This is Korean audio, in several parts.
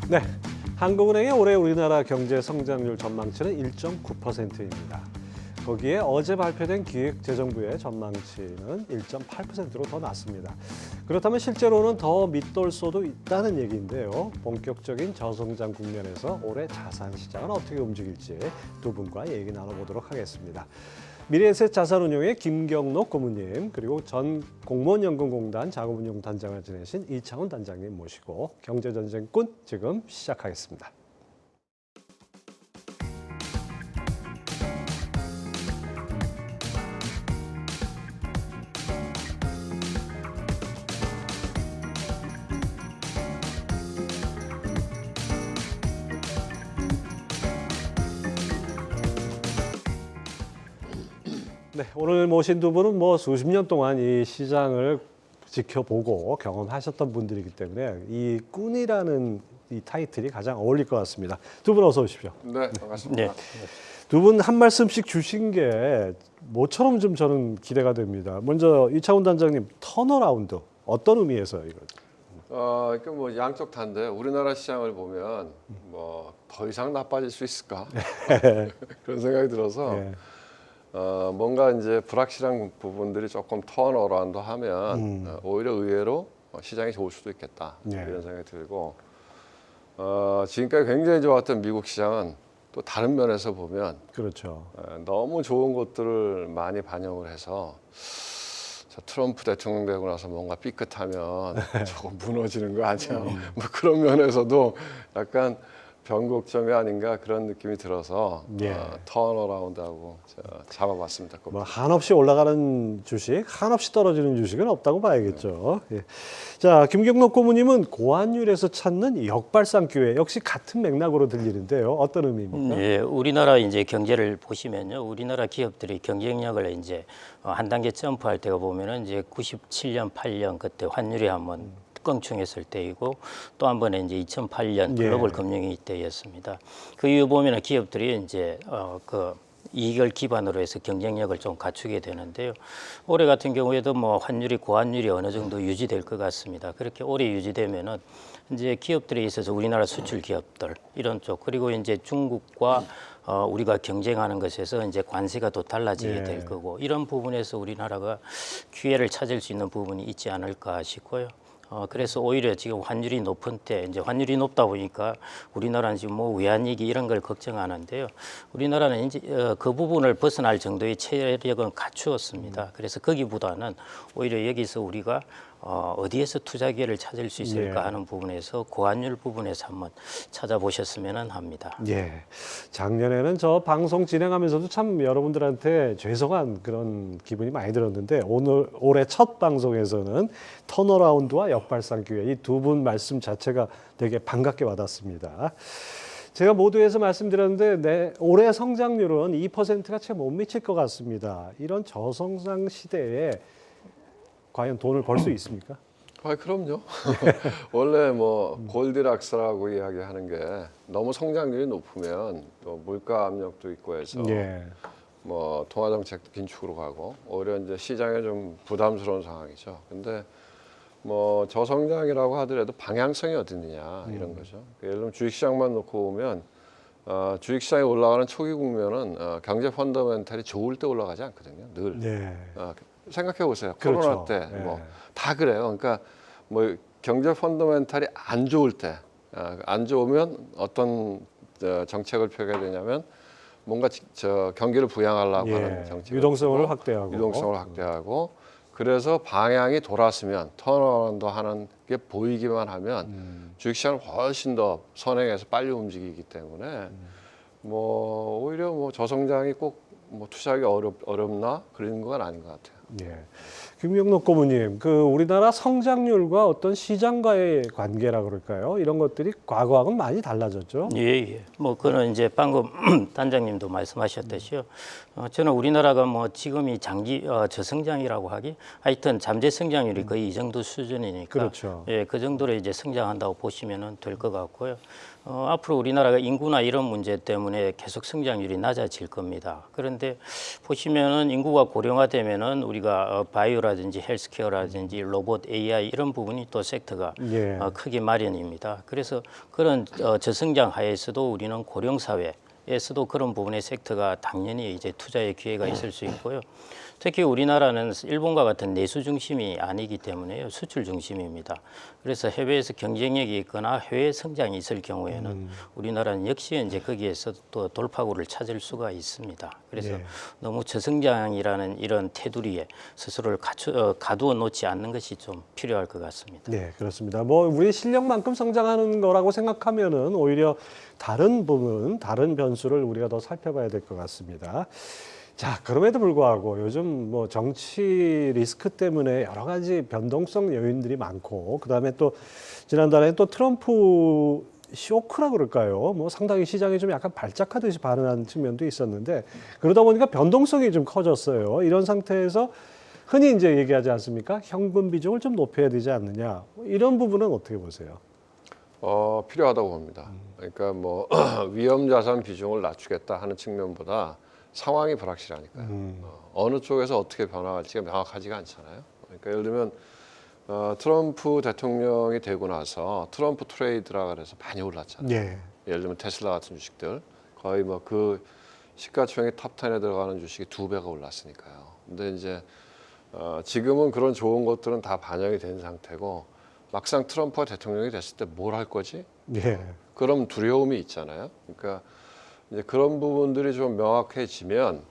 네, 한국은행의 올해 우리나라 경제 성장률 전망치는 1.9%입니다. 거기에 어제 발표된 기획재정부의 전망치는 1.8%로 더 낮습니다. 그렇다면 실제로는 더 밑돌 수도 있다는 얘기인데요. 본격적인 저성장 국면에서 올해 자산 시장은 어떻게 움직일지 두 분과 얘기 나눠보도록 하겠습니다. 미래에셋 자산운용의 김경록 고문님, 그리고 전 공무원연금공단 자금운용단장을 지내신 이창훈 단장님 모시고 경제전쟁꾼 지금 시작하겠습니다. 네, 오늘 모신 두 분은 수십 년 동안 이 시장을 지켜보고 경험하셨던 분들이기 때문에 이 꾼이라는 이 타이틀이 가장 어울릴 것 같습니다. 두 분 어서 오십시오. 네, 반갑습니다. 네. 두 분 한 말씀씩 주신 게 뭐처럼 좀 저는 기대가 됩니다. 먼저 이창훈 단장님, 턴어라운드 어떤 의미에서 이거? 그러니까 양쪽 다인데 우리나라 시장을 보면 더 이상 나빠질 수 있을까 그런 생각이 들어서. 네. 뭔가 이제 불확실한 부분들이 조금 턴어라운드 하면 오히려 의외로 시장이 좋을 수도 있겠다 이런 생각이 들고 지금까지 굉장히 좋았던 미국 시장은 또 다른 면에서 보면 그렇죠. 너무 좋은 것들을 많이 반영을 해서 트럼프 대통령 되고 나서 뭔가 삐끗하면 조금 무너지는 거 아니야 그런 면에서도 약간 변곡점이 아닌가 그런 느낌이 들어서 턴어라운드하고 잡아봤습니다. 한없이 올라가는 주식, 한없이 떨어지는 주식은 없다고 봐야겠죠. 예. 자, 김경록 고문님은 고환율에서 찾는 역발상 기회, 역시 같은 맥락으로 들리는데요. 어떤 의미입니까? 네, 우리나라 이제 경제를 보시면요, 우리나라 기업들이 경쟁력을 이제 한 단계 점프할 때가 보면은 이제 97년, 8년 그때 환율이 한번 껑충했을 때이고 또 한 번에 이제 2008년 글로벌 금융위기 때였습니다. 그 이후 보면은 기업들이 이제 이익을 기반으로 해서 경쟁력을 좀 갖추게 되는데요. 올해 같은 경우에도 환율이 고환율이 어느 정도 유지될 것 같습니다. 그렇게 오래 유지되면은 이제 기업들에 있어서 우리나라 수출 기업들 이런 쪽 그리고 이제 중국과 우리가 경쟁하는 것에서 이제 관세가 또 달라지게 될 거고 이런 부분에서 우리나라가 기회를 찾을 수 있는 부분이 있지 않을까 싶고요. 그래서 오히려 지금 환율이 높은 때, 이제 환율이 높다 보니까 우리나라는 지금 외환위기 이런 걸 걱정하는데요. 우리나라는 이제 그 부분을 벗어날 정도의 체력은 갖추었습니다. 그래서 거기보다는 오히려 여기서 우리가 어디에서 투자 기회를 찾을 수 있을까 하는 부분에서 고환율 부분에서 한번 찾아보셨으면 합니다. 예. 작년에는 저 방송 진행하면서도 참 여러분들한테 죄송한 그런 기분이 많이 들었는데 올해 첫 방송에서는 턴어라운드와 역발상 기회 이 두 분 말씀 자체가 되게 반갑게 와닿습니다. 제가 모두에서 말씀드렸는데 올해 성장률은 2%가 채 못 미칠 것 같습니다. 이런 저성장 시대에 과연 돈을 벌 수 있습니까? 그럼요. 원래 골디락스라고 이야기하는 게 너무 성장률이 높으면 또 물가 압력도 있고 해서 통화 정책도 긴축으로 가고 오히려 이제 시장에 좀 부담스러운 상황이죠. 근데 저성장이라고 하더라도 방향성이 어디 있느냐 이런 거죠. 예를 들면 주식시장만 놓고 보면 주식시장이 올라가는 초기 국면은 경제 펀더멘탈이 좋을 때 올라가지 않거든요. 늘. 생각해 보세요. 그렇죠. 코로나 때 다 그래요. 그러니까 경제 펀더멘탈이 안 좋을 때, 안 좋으면 어떤 정책을 펴게 되냐면 뭔가 경기를 부양하려고 하는 정책, 유동성을 확대하고, 그래서 방향이 돌았으면 턴어라운드 하는 게 보이기만 하면 주식시장은 훨씬 더 선행해서 빨리 움직이기 때문에 오히려 저성장이 꼭 투자하기 어렵나 그런 건 아닌 것 같아요. 예. 김경록 고문님, 우리나라 성장률과 어떤 시장과의 관계라 그럴까요? 이런 것들이 과거하고는 많이 달라졌죠? 예. 그거는 이제 방금 단장님도 말씀하셨듯이요. 저는 우리나라가 지금이 장기 저성장이라고 하기, 하여튼 잠재 성장률이 거의 이 정도 수준이니까, 그렇죠. 그 정도로 이제 성장한다고 보시면 될 것 같고요. 앞으로 우리나라가 인구나 이런 문제 때문에 계속 성장률이 낮아질 겁니다. 그런데 보시면은 인구가 고령화되면은 우리가 바이오라 반도체라든지 헬스케어라든지 로봇, AI 이런 부분이 또 섹터가 예. 크기 마련입니다. 그래서 그런 저성장 하에서도 우리는 고령 사회에서도 그런 부분의 섹터가 당연히 이제 투자의 기회가 있을 수 있고요. 특히 우리나라는 일본과 같은 내수 중심이 아니기 때문에요. 수출 중심입니다. 그래서 해외에서 경쟁력이 있거나 해외 성장이 있을 경우에는 우리나라는 역시 이제 거기에서 또 돌파구를 찾을 수가 있습니다. 그래서 예. 너무 저성장이라는 이런 테두리에 스스로를 가두어 놓지 않는 것이 좀 필요할 것 같습니다. 네, 그렇습니다. 뭐 우리 실력만큼 성장하는 거라고 생각하면은 오히려 다른 부분, 다른 변수를 우리가 더 살펴봐야 될 것 같습니다. 자, 그럼에도 불구하고 요즘 뭐 정치 리스크 때문에 여러 가지 변동성 요인들이 많고, 그다음에 또 지난달에 또 트럼프 쇼크라 그럴까요? 뭐 상당히 시장이 좀 약간 발작하듯이 반응한 측면도 있었는데, 그러다 보니까 변동성이 좀 커졌어요. 이런 상태에서 흔히 이제 얘기하지 않습니까? 현금 비중을 좀 높여야 되지 않느냐. 이런 부분은 어떻게 보세요? 필요하다고 봅니다. 그러니까 뭐 위험 자산 비중을 낮추겠다 하는 측면보다 상황이 불확실하니까요. 어느 쪽에서 어떻게 변화할지가 명확하지가 않잖아요. 그러니까 예를 들면 트럼프 대통령이 되고 나서 트럼프 트레이드라 그래서 많이 올랐잖아요. 예. 예를 들면 테슬라 같은 주식들 거의 뭐 그 시가총액 탑10에 들어가는 주식이 2배가 올랐으니까요. 근데 이제 지금은 그런 좋은 것들은 다 반영이 된 상태고 막상 트럼프가 대통령이 됐을 때 뭘 할 거지? 예. 그런 두려움이 있잖아요. 그러니까 이제 그런 부분들이 좀 명확해지면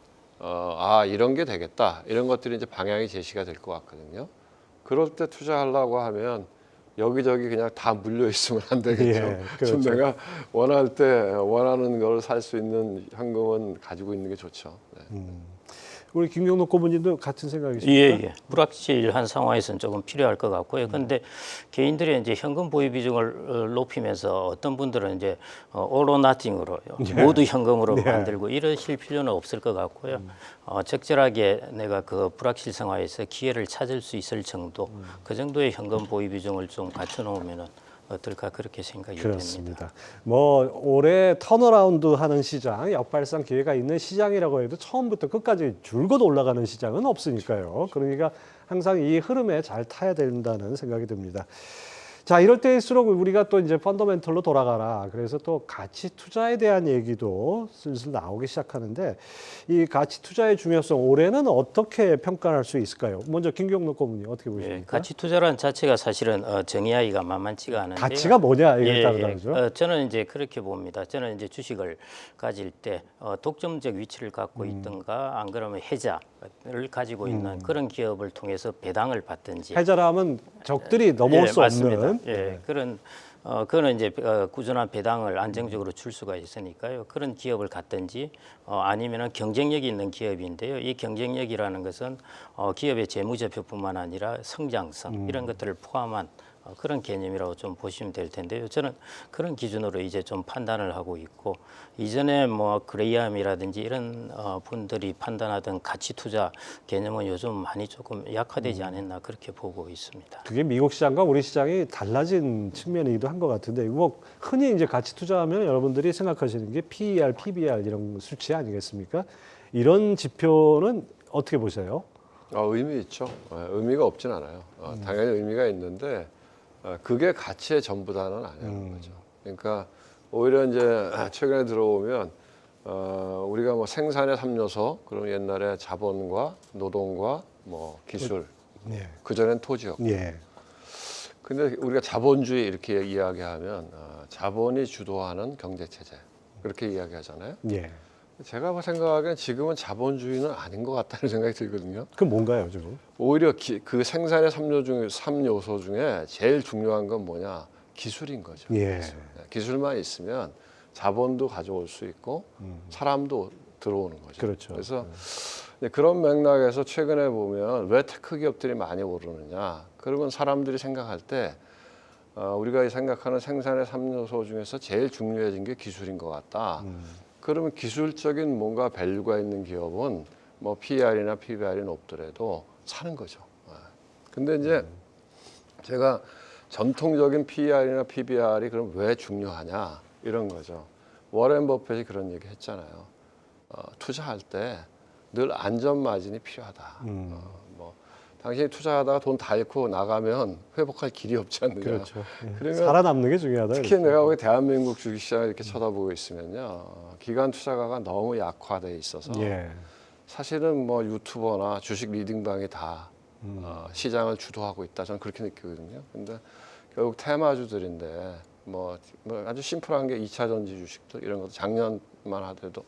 이런 게 되겠다. 이런 것들이 이제 방향이 제시가 될 것 같거든요. 그럴 때 투자하려고 하면 여기저기 그냥 다 물려 있으면 안 되겠죠. 예, 그렇죠. 좀 내가 원할 때 원하는 걸 살 수 있는 현금은 가지고 있는 게 좋죠. 네. 우리 김경록 고문님도 같은 생각이십니까? 예. 불확실한 상황에서는 조금 필요할 것 같고요. 그런데 개인들의 이제 현금 보유 비중을 높이면서 어떤 분들은 이제 all or nothing으로 모두 현금으로 만들고 이러실 필요는 없을 것 같고요. 적절하게 내가 그 불확실 상황에서 기회를 찾을 수 있을 정도, 그 정도의 현금 보유 비중을 좀 갖춰놓으면은 어떨까 그렇게 생각이 됩니다. 그렇습니다. 뭐 올해 턴어라운드 하는 시장, 역발상 기회가 있는 시장이라고 해도 처음부터 끝까지 줄곧 올라가는 시장은 없으니까요. 그러니까 항상 이 흐름에 잘 타야 된다는 생각이 듭니다. 자, 이럴 때일수록 우리가 또 이제 펀더멘털로 돌아가라. 그래서 또 가치 투자에 대한 얘기도 슬슬 나오기 시작하는데, 이 가치 투자의 중요성 올해는 어떻게 평가할 수 있을까요? 먼저 김경록 고문님 어떻게 보십니까? 가치 투자란 자체가 사실은 정의하기가 만만치가 않은데 가치가 뭐냐 이게 따르죠. 저는 이제 그렇게 봅니다. 저는 이제 주식을 가질 때 독점적 위치를 갖고 있든가 안 그러면 해자를 가지고 있는 그런 기업을 통해서 배당을 받든지 해자라 하면 적들이 넘어올 수 맞습니다. 없는 그런 그거는 이제 꾸준한 배당을 안정적으로 줄 수가 있으니까요. 그런 기업을 갖든지 아니면은 경쟁력이 있는 기업인데요. 이 경쟁력이라는 것은 기업의 재무제표뿐만 아니라 성장성 이런 것들을 포함한 그런 개념이라고 좀 보시면 될 텐데요. 저는 그런 기준으로 이제 좀 판단을 하고 있고, 이전에 뭐 그레이암이라든지 이런 분들이 판단하던 가치 투자 개념은 요즘 많이 조금 약화되지 않았나 그렇게 보고 있습니다. 그게 미국 시장과 우리 시장이 달라진 측면이기도 한 것 같은데, 뭐 흔히 이제 가치 투자하면 여러분들이 생각하시는 게 PER, PBR 이런 수치 아니겠습니까? 이런 지표는 어떻게 보세요? 의미 있죠. 의미가 없진 않아요. 당연히 의미가 있는데 그게 가치의 전부다는 아니라는 거죠. 그러니까 오히려 이제 최근에 들어오면 우리가 뭐 생산의 3요소, 그럼 옛날에 자본과 노동과 뭐 기술, 예. 그전엔 토지였고. 예. 근데 우리가 자본주의 이렇게 이야기하면 자본이 주도하는 경제 체제 그렇게 이야기하잖아요. 예. 제가 생각하기엔 지금은 자본주의는 아닌 것 같다는 생각이 들거든요. 그 뭔가요, 지금? 오히려 그 생산의 3요소 중에 제일 중요한 건 뭐냐? 기술인 거죠. 예. 기술만 있으면 자본도 가져올 수 있고 사람도 들어오는 거죠. 그렇죠. 그래서 그런 맥락에서 최근에 보면 왜 테크 기업들이 많이 오르느냐? 그러면 사람들이 생각할 때 우리가 생각하는 생산의 3요소 중에서 제일 중요해진 게 기술인 것 같다. 그러면 기술적인 뭔가 밸류가 있는 기업은 뭐 PER이나 PBR이 높더라도 사는 거죠. 근데 이제 제가 전통적인 PER이나 PBR이 그럼 왜 중요하냐 이런 거죠. 워렌 버핏이 그런 얘기 했잖아요. 투자할 때 늘 안전 마진이 필요하다. 뭐 당신이 투자하다가 돈 다 잃고 나가면 회복할 길이 없지 않느냐. 그렇죠. 예. 그러면 살아남는 게 중요하다. 특히 내가 보기 대한민국 주식시장을 이렇게 쳐다보고 있으면요, 기관 투자가가 너무 약화돼 있어서 예. 사실은 뭐 유튜버나 주식 리딩방이 다 시장을 주도하고 있다. 저는 그렇게 느끼거든요. 근데 결국 테마주들인데 뭐 아주 심플한 게 2차 전지 주식들 이런 것도 작년만 하더라도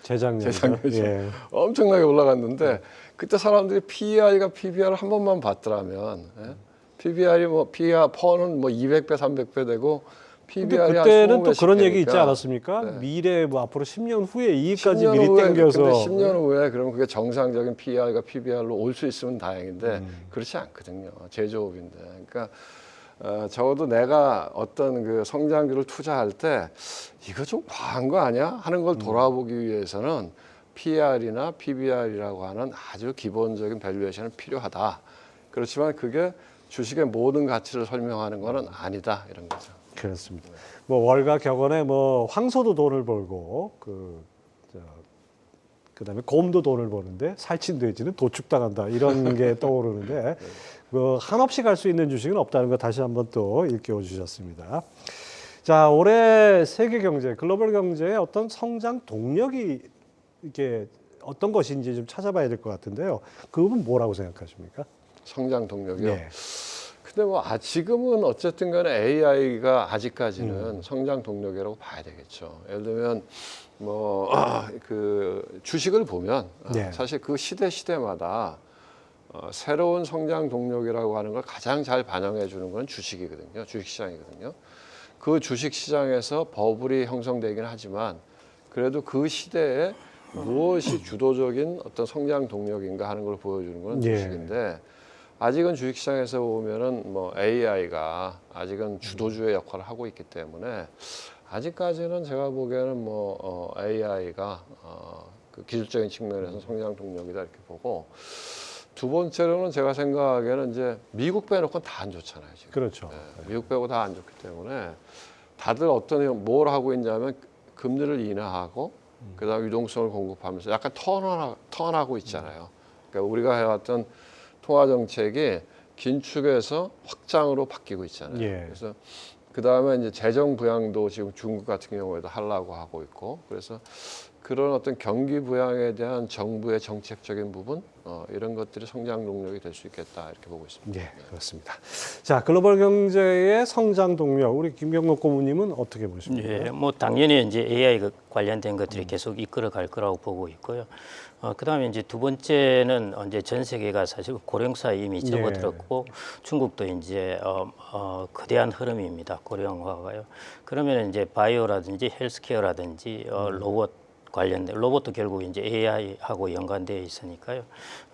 재작년이죠. 재작년이죠. 예. 엄청나게 올라갔는데 그때 사람들이 PER과 PBR을 한 번만 봤더라면 PBR이 뭐 PER 퍼는 뭐 200배, 300배 되고 근데 PBR이 그때는 또 그런 얘기 있지 않았습니까? 네. 미래 뭐 앞으로 10년 후에 이익까지 10년 미리 후에, 땡겨서 근데 10년 후에 그러면 그게 정상적인 PER과 PBR로 올 수 있으면 다행인데 그렇지 않거든요. 제조업인데. 그러니까 적어도 내가 어떤 그 성장주를 투자할 때 이거 좀 과한 거 아니야? 하는 걸 돌아보기 위해서는 PER이나 PBR이라고 하는 아주 기본적인 밸류에이션은 필요하다. 그렇지만 그게 주식의 모든 가치를 설명하는 거는 아니다. 이런 거죠. 그렇습니다. 뭐 월가 격언에 뭐 황소도 돈을 벌고 그다음에 곰도 돈을 버는데 살찐 돼지는 도축당한다 이런 게 떠오르는데 뭐 한없이 갈 수 있는 주식은 없다는 거 다시 한번 또 일깨워 주셨습니다. 자, 올해 세계 경제, 글로벌 경제의 어떤 성장 동력이 이게 어떤 것인지 좀 찾아봐야 될 것 같은데요. 그 부분 뭐라고 생각하십니까? 성장 동력이요. 네. 근데 뭐 지금은 어쨌든 간에 AI가 아직까지는 성장 동력이라고 봐야 되겠죠. 예를 들면 뭐 그 주식을 보면 네. 사실 그 시대마다 새로운 성장 동력이라고 하는 걸 가장 잘 반영해 주는 건 주식이거든요. 주식시장이거든요. 그 주식시장에서 버블이 형성되긴 하지만 그래도 그 시대에 무엇이 주도적인 어떤 성장 동력인가 하는 걸 보여주는 건 예. 주식인데 아직은 주식시장에서 보면은 뭐 AI가 아직은 주도주의 역할을 하고 있기 때문에 아직까지는 제가 보기에는 뭐 AI가 그 기술적인 측면에서 성장 동력이다 이렇게 보고 두 번째로는 제가 생각하기에는 이제 미국 빼놓고 다 안 좋잖아요 지금. 그렇죠. 미국 빼고 다 안 좋기 때문에 다들 뭘 하고 있냐면 금리를 인하하고 그다음 유동성을 공급하면서 약간 턴하고 있잖아요. 그러니까 우리가 해왔던 통화 정책이 긴축에서 확장으로 바뀌고 있잖아요. 예. 그래서 그 다음에 이제 재정 부양도 지금 중국 같은 경우에도 하려고 하고 있고 그래서 그런 어떤 경기 부양에 대한 정부의 정책적인 부분 이런 것들이 성장 동력이 될 수 있겠다 이렇게 보고 있습니다. 예, 그렇습니다. 자, 글로벌 경제의 성장 동력 우리 김경록 고문님은 어떻게 보십니까? 예, 뭐 당연히 이제 AI 관련된 것들이 계속 이끌어갈 거라고 보고 있고요. 그다음에 이제 두 번째는 이제 전 세계가 사실 고령화에 이미 접어들었고 중국도 이제 거대한 흐름입니다. 고령화가요. 그러면 이제 바이오라든지 헬스케어라든지 로봇 관련된 로봇도 결국 이제 AI하고 연관되어 있으니까요.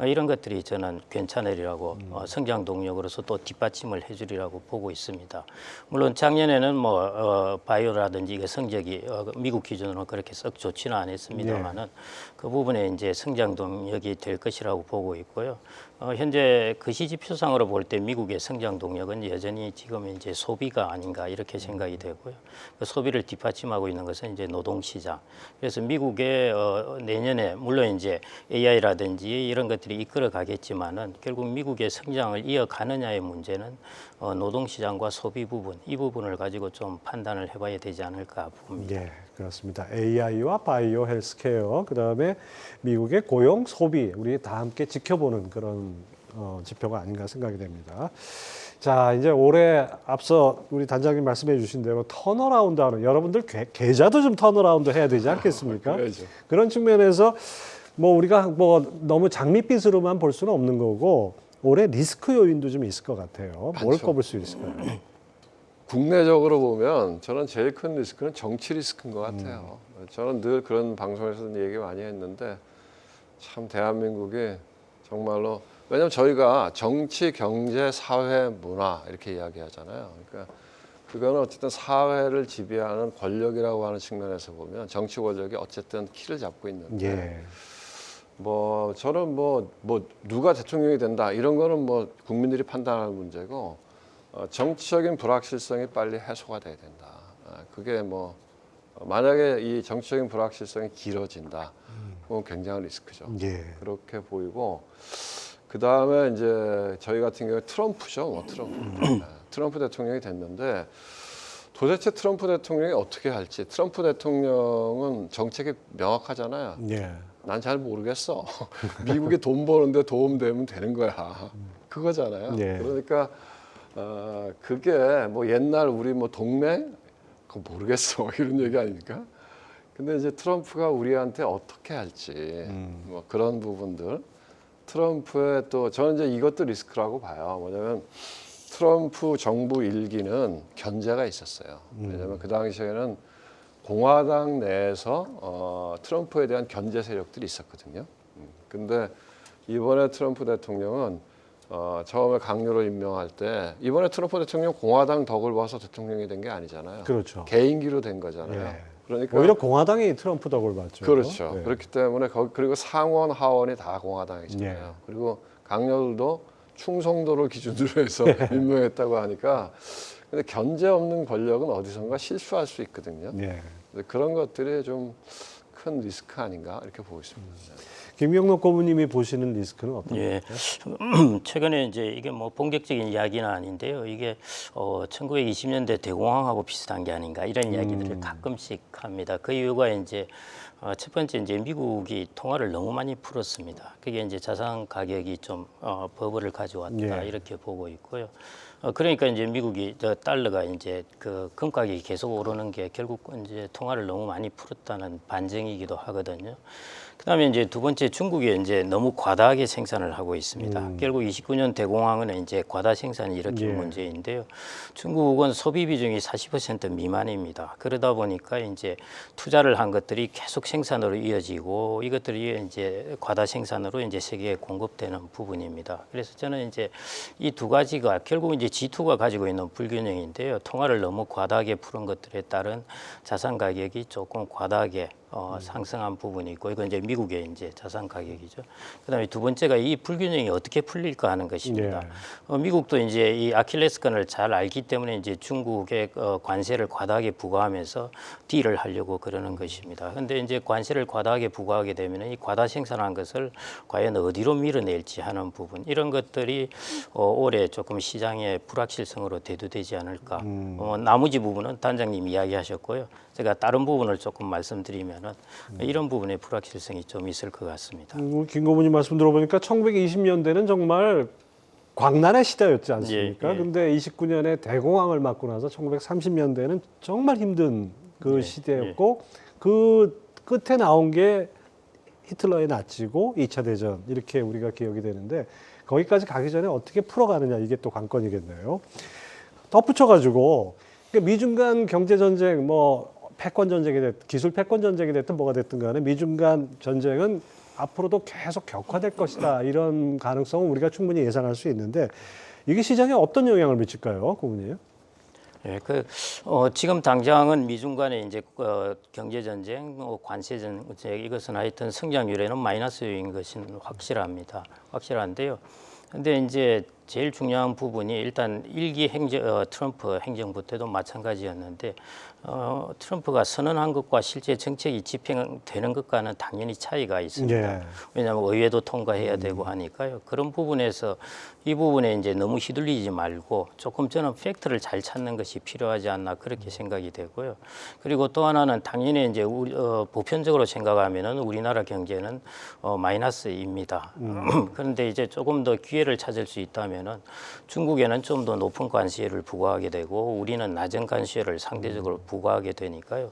이런 것들이 저는 괜찮으리라고 성장 동력으로서 또 뒷받침을 해주리라고 보고 있습니다. 물론 작년에는 뭐 바이오라든지 이게 성적이 미국 기준으로 그렇게 썩 좋지는 않았습니다만은 그 부분에 이제 성장 동력이 될 것이라고 보고 있고요. 현재 그 시지표상으로 볼 때 미국의 성장 동력은 여전히 지금 이제 소비가 아닌가 이렇게 생각이 되고요. 그 소비를 뒷받침하고 있는 것은 이제 노동시장. 그래서 미국의 내년에 물론 이제 AI라든지 이런 것들이 이끌어 가겠지만은 결국 미국의 성장을 이어가느냐의 문제는 노동시장과 소비 부분 이 부분을 가지고 좀 판단을 해봐야 되지 않을까 봅니다. 예, 그렇습니다. AI와 바이오, 헬스케어, 그다음에 미국의 고용, 소비 우리 다 함께 지켜보는 그런 지표가 아닌가 생각이 됩니다. 자, 이제 올해 앞서 우리 단장님 말씀해 주신 대로 턴어라운드하는 여러분들 계좌도 좀 턴어라운드 해야 되지 않겠습니까? 그래야죠. 그런 측면에서 뭐 우리가 뭐 너무 장밋빛으로만 볼 수는 없는 거고 올해 리스크 요인도 좀 있을 것 같아요. 뭘 많죠. 꼽을 수 있을까요? 국내적으로 보면 저는 제일 큰 리스크는 정치 리스크인 것 같아요. 저는 늘 그런 방송에서 얘기 많이 했는데 참 대한민국이 정말로 왜냐하면 저희가 정치, 경제, 사회, 문화 이렇게 이야기하잖아요. 그러니까 그거는 어쨌든 사회를 지배하는 권력이라고 하는 측면에서 보면 정치 권력이 어쨌든 키를 잡고 있는데 예. 뭐 저는 뭐 누가 대통령이 된다 이런 거는 뭐 국민들이 판단하는 문제고 정치적인 불확실성이 빨리 해소가 돼야 된다. 그게 뭐 만약에 이 정치적인 불확실성이 길어진다, 그건 굉장한 리스크죠. 예. 그렇게 보이고 그 다음에 이제 저희 같은 경우에 트럼프죠, 뭐 트럼프. 트럼프 대통령이 됐는데 도대체 트럼프 대통령이 어떻게 할지. 트럼프 대통령은 정책이 명확하잖아요. 예. 난 잘 모르겠어. 미국이 돈 버는데 도움되면 되는 거야. 그거잖아요. 예. 그러니까 그게 뭐 옛날 우리 뭐 동맹? 그거 모르겠어. 이런 얘기 아닙니까? 근데 이제 트럼프가 우리한테 어떻게 할지 뭐 그런 부분들. 트럼프의 또 저는 이제 이것도 리스크라고 봐요. 뭐냐면 트럼프 정부 일기는 견제가 있었어요. 왜냐하면 그 당시에는 공화당 내에서 트럼프에 대한 견제 세력들이 있었거든요. 근데 이번에 트럼프 대통령은 처음에 강요로 임명할 때 이번에 트럼프 대통령 공화당 덕을 봐서 대통령이 된 게 아니잖아요. 그렇죠. 개인기로 된 거잖아요. 예. 그러니까 오히려 공화당이 트럼프 덕을 봤죠. 그렇죠. 예. 그렇기 때문에 그리고 상원 하원이 다 공화당이잖아요. 예. 그리고 강요들도 충성도를 기준으로 해서 임명했다고 하니까 근데 견제 없는 권력은 어디선가 실수할 수 있거든요. 예. 근데 그런 것들이 좀 큰 리스크 아닌가 이렇게 보고 있습니다. 김경록 고문님이 보시는 리스크는 어떤 예. 겁니까? 최근에 이제 이게 뭐 본격적인 이야기는 아닌데요. 이게 1920년대 대공황하고 비슷한 게 아닌가 이런 이야기들을 가끔씩 합니다. 그 이유가 이제 첫 번째 이제 미국이 통화를 너무 많이 풀었습니다. 그게 이제 자산 가격이 좀 버블을 가져왔다 예. 이렇게 보고 있고요. 그러니까 이제 미국이 달러가 이제 그 금 가격이 계속 오르는 게 결국 이제 통화를 너무 많이 풀었다는 반증이기도 하거든요. 그다음에 이제 두 번째 중국이 이제 너무 과다하게 생산을 하고 있습니다. 결국 29년 대공황은 이제 과다 생산이 일으킨 예. 문제인데요. 중국은 소비 비중이 40% 미만입니다. 그러다 보니까 이제 투자를 한 것들이 계속 생산으로 이어지고 이것들이 이제 과다 생산으로 이제 세계에 공급되는 부분입니다. 그래서 저는 이제 이 두 가지가 결국 이제 G2가 가지고 있는 불균형인데요. 통화를 너무 과다하게 푸는 것들에 따른 자산 가격이 조금 과다하게 상승한 부분이 있고 이건 이제 미국의 이제 자산 가격이죠. 그다음에 두 번째가 이 불균형이 어떻게 풀릴까 하는 것입니다. 미국도 이제 이 아킬레스건을 잘 알기 때문에 이제 중국의 관세를 과다하게 부과하면서 딜을 하려고 그러는 것입니다. 그런데 이제 관세를 과다하게 부과하게 되면 이 과다 생산한 것을 과연 어디로 밀어낼지 하는 부분 이런 것들이 올해 조금 시장의 불확실성으로 대두되지 않을까. 나머지 부분은 단장님 이야기하셨고요. 제가 다른 부분을 조금 말씀드리면은 이런 부분의 불확실성이 좀 있을 것 같습니다. 김 고문님 말씀 들어보니까 1920년대는 정말 광란의 시대였지 않습니까? 예, 예. 근데 29년에 대공황을 맞고 나서 1930년대는 정말 힘든 그 시대였고 그 끝에 나온 게 히틀러의 나치고 2차 대전 이렇게 우리가 기억이 되는데 거기까지 가기 전에 어떻게 풀어가느냐 이게 또 관건이겠네요. 덧붙여가지고 미중 간 경제 전쟁 뭐 패권 전쟁이 됐든 기술 패권 전쟁이 됐든 뭐가 됐든 간에 미중 간 전쟁은 앞으로도 계속 격화될 것이다 이런 가능성은 우리가 충분히 예상할 수 있는데 이게 시장에 어떤 영향을 미칠까요, 고문님? 예, 지금 당장은 미중 간의 이제 경제 전쟁, 관세 전쟁 이것은 하여튼 성장률에는 마이너스 요인 것은 확실한데요. 근데 이제 제일 중요한 부분이 일단 일기 트럼프 행정부 때도 마찬가지였는데 트럼프가 선언한 것과 실제 정책이 집행되는 것과는 당연히 차이가 있습니다. 예. 왜냐하면 의회도 통과해야 되고 하니까요. 그런 부분에서 이 부분에 이제 너무 휘둘리지 말고 조금 저는 팩트를 잘 찾는 것이 필요하지 않나 그렇게 생각이 되고요. 그리고 또 하나는 당연히 이제 보편적으로 생각하면은 우리나라 경제는 마이너스입니다. 그런데 이제 조금 더 기회를 찾을 수 있다면은 중국에는 좀 더 높은 관세를 부과하게 되고 우리는 낮은 관세를 상대적으로 부과하게 되니까요.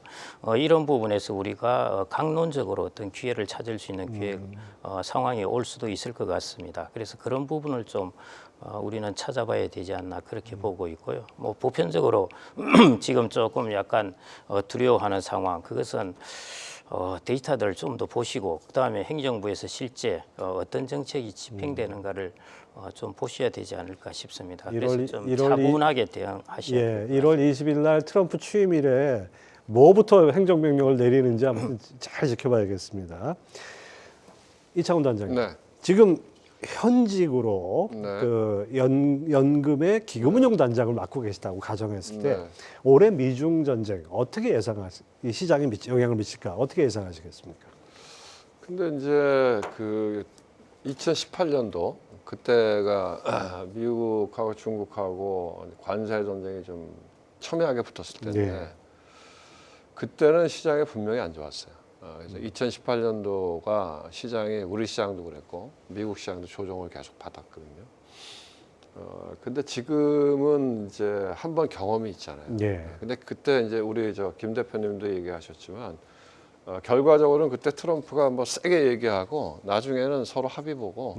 이런 부분에서 우리가 강론적으로 어떤 기회를 찾을 수 있는 상황이 올 수도 있을 것 같습니다. 그래서 그런 부분을 좀 우리는 찾아봐야 되지 않나 그렇게 보고 있고요. 뭐 보편적으로 지금 조금 약간 두려워하는 상황 그것은 데이터들을 좀 더 보시고 그다음에 행정부에서 실제 어떤 정책이 집행되는가를 좀 보셔야 되지 않을까 싶습니다. 그래서 좀 차분하게 대응하셔야 예, 1월 20일 날 트럼프 취임 이래 뭐부터 행정명령을 내리는지 한번 잘 지켜봐야겠습니다. 이창훈 단장님, 네. 지금 현직으로 네. 그 연금의 기금운용 단장을 맡고 계시다고 가정했을 때 네. 올해 미중 전쟁 어떻게 이 시장에 영향을 미칠까 어떻게 예상하시겠습니까? 근데 이제 그 2018년도 그때가 미국하고 중국하고 관세 전쟁이 좀 첨예하게 붙었을 때인데 네. 그때는 시장이 분명히 안 좋았어요. 그래서 2018년도가 시장이 우리 시장도 그랬고 미국 시장도 조정을 계속 받았거든요. 근데 지금은 이제 한번 경험이 있잖아요. 예. 근데 그때 이제 우리 김 대표님도 얘기하셨지만 결과적으로는 그때 트럼프가 뭐 세게 얘기하고 나중에는 서로 합의 보고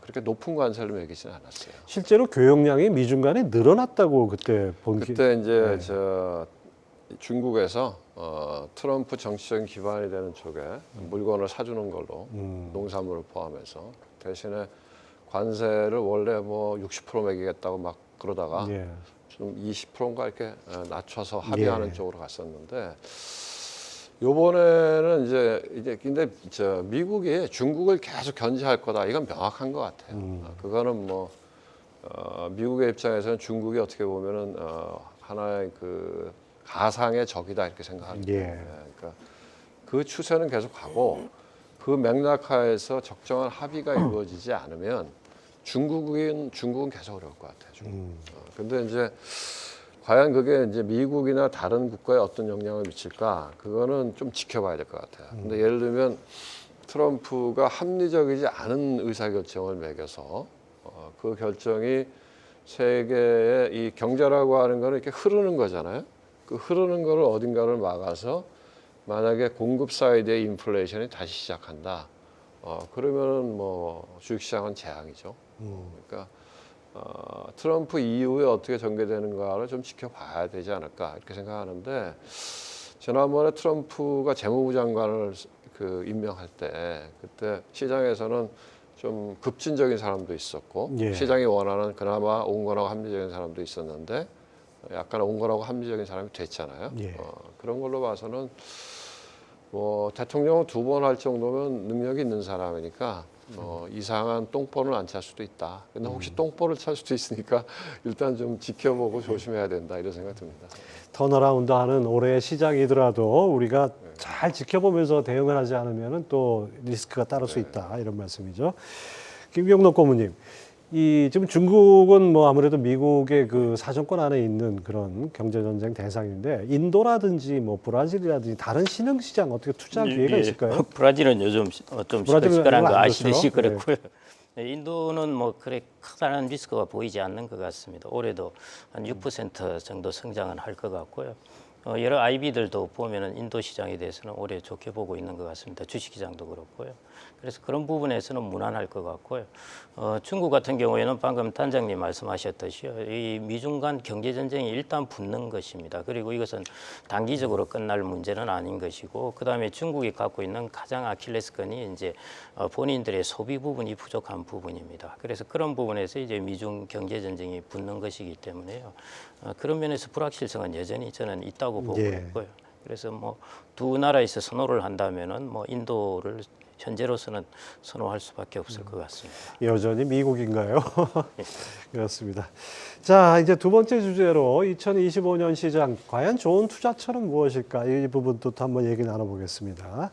그렇게 높은 관세를 매기지는 않았어요. 실제로 교역량이 미중 간에 늘어났다고 그때 그때 이제 네. 중국에서 트럼프 정치적인 기반이 되는 쪽에 물건을 사주는 걸로 농산물을 포함해서 대신에 관세를 원래 뭐 60% 매기겠다고 막 그러다가 예. 좀 20%인가 이렇게 낮춰서 합의하는 예. 쪽으로 갔었는데 요번에는 이제 근데 미국이 중국을 계속 견제할 거다 이건 명확한 것 같아요. 그거는 뭐 미국의 입장에서는 중국이 어떻게 보면은 하나의 그 가상의 적이다 이렇게 생각하는 거예요. 예. 그러니까 그 추세는 계속 가고 그 맥락하에서 적정한 합의가 이루어지지 않으면 중국은 계속 어려울 것 같아요. 근데 이제 과연 그게 이제 미국이나 다른 국가에 어떤 영향을 미칠까? 그거는 좀 지켜봐야 될 것 같아요. 근데 예를 들면 트럼프가 합리적이지 않은 의사결정을 매겨서 그 결정이 세계의 이 경제라고 하는 거는 이렇게 흐르는 거잖아요. 그 흐르는 거를 어딘가를 막아서 만약에 공급 사이드의 인플레이션이 다시 시작한다. 그러면은 뭐 주식시장은 재앙이죠. 그러니까 트럼프 이후에 어떻게 전개되는가를 좀 지켜봐야 되지 않을까 이렇게 생각하는데 지난번에 트럼프가 재무부 장관을 임명할 때 그때 시장에서는 좀 급진적인 사람도 있었고 예. 시장이 원하는 그나마 온건하고 합리적인 사람도 있었는데 약간 온건하고 합리적인 사람이 됐잖아요. 예. 그런 걸로 봐서는 뭐 대통령은 2번 할 정도면 능력이 있는 사람이니까 이상한 똥볼은 안 찰 수도 있다. 근데 혹시 똥볼을 찰 수도 있으니까 일단 좀 지켜보고 조심해야 된다 이런 생각 듭니다. 턴어라운드 하는 올해의 시장이더라도 우리가 잘 지켜보면서 대응을 하지 않으면 또 리스크가 따를 수 있다 이런 말씀이죠. 김경록 고문님, 지금 중국은 뭐 아무래도 미국의 그 사정권 안에 있는 그런 경제 전쟁 대상인데 인도라든지 뭐 브라질이라든지 다른 신흥 시장 어떻게 투자 기회가 있을까요? 브라질은 요즘 좀 브라질은 시끌시끌한 거 안 아시듯이 좋죠. 그렇고요. 네, 인도는 뭐 그래 크다는 리스크가 보이지 않는 것 같습니다. 올해도 한 6% 정도 성장은 할 것 같고요. 여러 IB들도 보면은 인도 시장에 대해서는 올해 좋게 보고 있는 것 같습니다. 주식시장도 그렇고요. 그래서 그런 부분에서는 무난할 것 같고요. 중국 같은 경우에는 방금 단장님 말씀하셨듯이요. 이 미중 간 경제 전쟁이 일단 붙는 것입니다. 그리고 이것은 단기적으로 끝날 문제는 아닌 것이고, 그 다음에 중국이 갖고 있는 가장 아킬레스건이 이제 본인들의 소비 부분이 부족한 부분입니다. 그래서 그런 부분에서 이제 미중 경제 전쟁이 붙는 것이기 때문에요. 그런 면에서 불확실성은 여전히 저는 있다고 보고 예. 있고요. 그래서 뭐 두 나라에서 선호를 한다면은 뭐 인도를 현재로서는 선호할 수밖에 없을 것 같습니다. 여전히 미국인가요? 그렇습니다. 자, 이제 두 번째 주제로 2025년 시장 과연 좋은 투자처는 무엇일까 이 부분도 또 한번 얘기 나눠보겠습니다.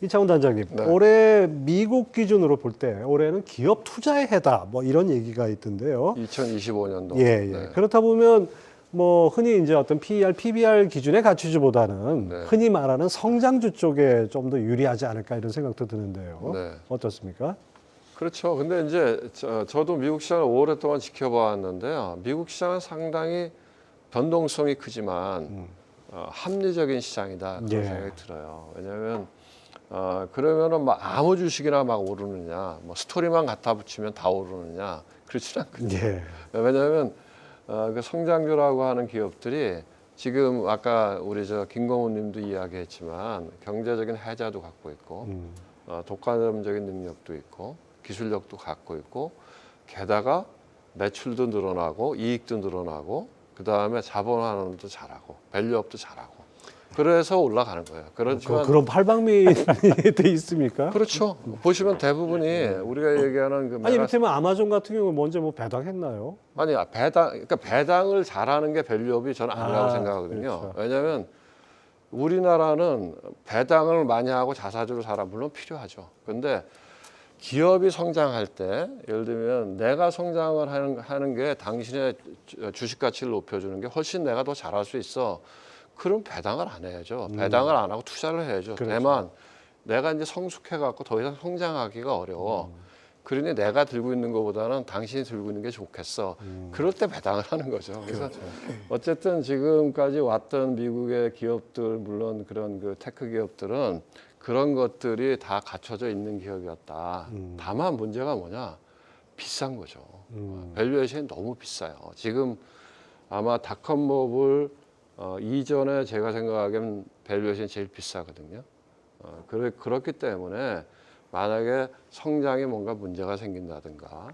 이창훈 단장님, 네. 올해 미국 기준으로 볼 때 올해는 기업 투자의 해다 뭐 이런 얘기가 있던데요. 2025년도. 예, 예. 네. 그렇다 보면 뭐 흔히 이제 어떤 PER, PBR 기준에 갖추지보다는 네. 흔히 말하는 성장주 쪽에 좀 더 유리하지 않을까 이런 생각도 드는데요. 네. 어떻습니까? 그렇죠. 근데 이제 저도 미국 시장을 오랫동안 지켜봐왔는데요. 미국 시장은 상당히 변동성이 크지만 합리적인 시장이다 그런 예. 생각이 들어요. 왜냐하면 그러면은 막 아무 주식이나 막 오르느냐, 뭐 스토리만 갖다 붙이면 다 오르느냐 그렇지 않거든요. 예. 왜냐하면 그 성장주라고 하는 기업들이 지금 아까 우리 김건우님도 이야기했지만 경제적인 해자도 갖고 있고 독과점적인 능력도 있고 기술력도 갖고 있고 게다가 매출도 늘어나고 이익도 늘어나고 그 다음에 자본환원도 잘하고 밸류업도 잘하고 그래서 올라가는 거예요. 그렇지만 그런 팔방미인이 돼 있습니까? 그렇죠. 보시면 대부분이 우리가 얘기하는 그 아니 이를테면 아마존 같은 경우 먼저 뭐 배당했나요? 아니 그러니까 배당을 잘하는 게 밸류업이 저는 아니라고 생각하거든요. 그렇죠. 왜냐하면 우리나라는 배당을 많이 하고 자사주를 사라 물론 필요하죠. 그런데 기업이 성장할 때 예를 들면 내가 성장을 하는 게 당신의 주식 가치를 높여주는 게 훨씬 내가 더 잘할 수 있어. 그럼 배당을 안 해야죠. 배당을 안 하고 투자를 해야죠. 그렇죠. 다만 내가 이제 성숙해 갖고 더 이상 성장하기가 어려워. 그러니 내가 들고 있는 것보다는 당신이 들고 있는 게 좋겠어. 그럴 때 배당을 하는 거죠. 그래서 어쨌든 지금까지 왔던 미국의 기업들, 물론 그런 그 테크 기업들은 그런 것들이 다 갖춰져 있는 기업이었다. 다만 문제가 뭐냐? 비싼 거죠. 밸류에이션이 너무 비싸요. 지금 아마 닷컴버블 이전에 제가 생각하기엔 밸류에이션이 제일 비싸거든요. 그렇기 때문에 만약에 성장에 뭔가 문제가 생긴다든가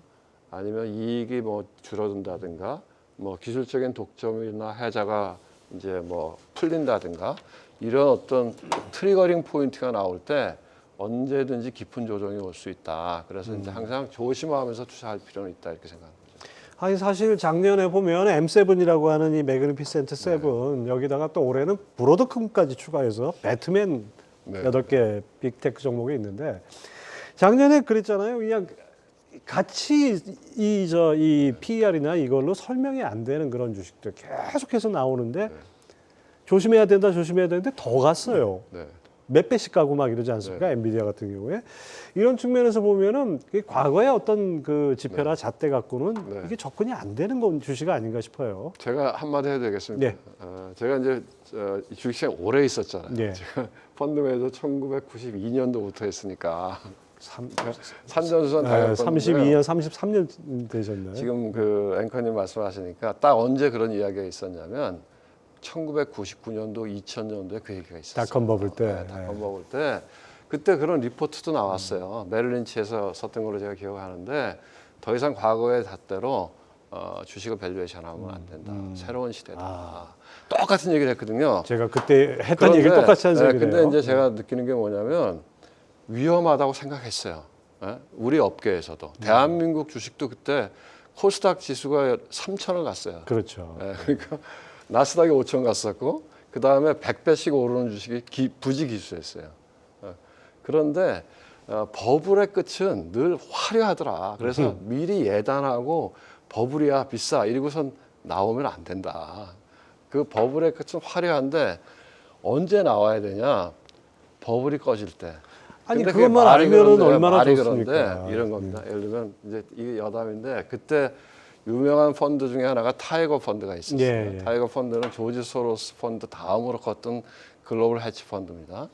아니면 이익이 뭐 줄어든다든가 뭐 기술적인 독점이나 해자가 이제 뭐 풀린다든가 이런 어떤 트리거링 포인트가 나올 때 언제든지 깊은 조정이 올 수 있다. 그래서 이제 항상 조심하면서 투자할 필요는 있다 이렇게 생각합니다. 아니 사실 작년에 보면 M7이라고 하는 이 매그니피센트 7 여기다가 또 올해는 브로드컴까지 추가해서 배트맨 네. 8개 빅테크 종목이 있는데 작년에 그랬잖아요. 그냥 같이 이 PER이나 이걸로 설명이 안 되는 그런 주식들 계속해서 나오는데 조심해야 된다, 조심해야 되는데 더 갔어요. 네. 몇 배씩 가고 막 이러지 않습니까? 엔비디아 같은 경우에. 이런 측면에서 보면은 과거의 어떤 그 지표나 잣대 갖고는 이게 접근이 안 되는 건 주식 아닌가 싶어요. 제가 한마디 해도 되겠습니다. 네. 제가 이제 주식시장에 오래 있었잖아요. 네. 제가 펀드매니저 1992년도부터 했으니까 산전수전 다 했거든요. 32년, 33년 되셨나요? 지금 그 앵커님 말씀하시니까 딱 언제 그런 이야기가 있었냐면 1999년도, 2000년도에 그 얘기가 있었어요. 닷컴 버블 때. 네, 닷컴 버블 때 그때 그런 리포트도 나왔어요. 메릴린치에서 썼던 걸로 제가 기억하는데 더 이상 과거의 잣대로 주식을 밸류에이션 하면 안 된다. 새로운 시대다. 똑같은 얘기를 했거든요. 제가 그때 했던 얘기를 똑같이 한 셈이네요. 근데 이제 제가 느끼는 게 뭐냐면 위험하다고 생각했어요. 예? 우리 업계에서도. 대한민국 주식도 그때 코스닥 지수가 3,000을 갔어요. 그렇죠. 예, 그러니까 나스닥이 5,000 갔었고 그 다음에 100배씩 오르는 주식이 부지 기수였어요. 그런데 버블의 끝은 늘 화려하더라. 그래서 미리 예단하고 버블이야 비싸 이러고선 나오면 안 된다. 그 버블의 끝은 화려한데 언제 나와야 되냐? 버블이 꺼질 때. 아니 근데 그것만 말이 알면은 그런데, 얼마나 말이 좋습니까? 그런데 이런 겁니다. 예를 들면 이제 이게 여담인데 그때 유명한 펀드 중에 하나가 타이거 펀드가 있었어요. 예. 타이거 펀드는 조지 소로스 펀드 다음으로 컸던 글로벌 해치 펀드입니다.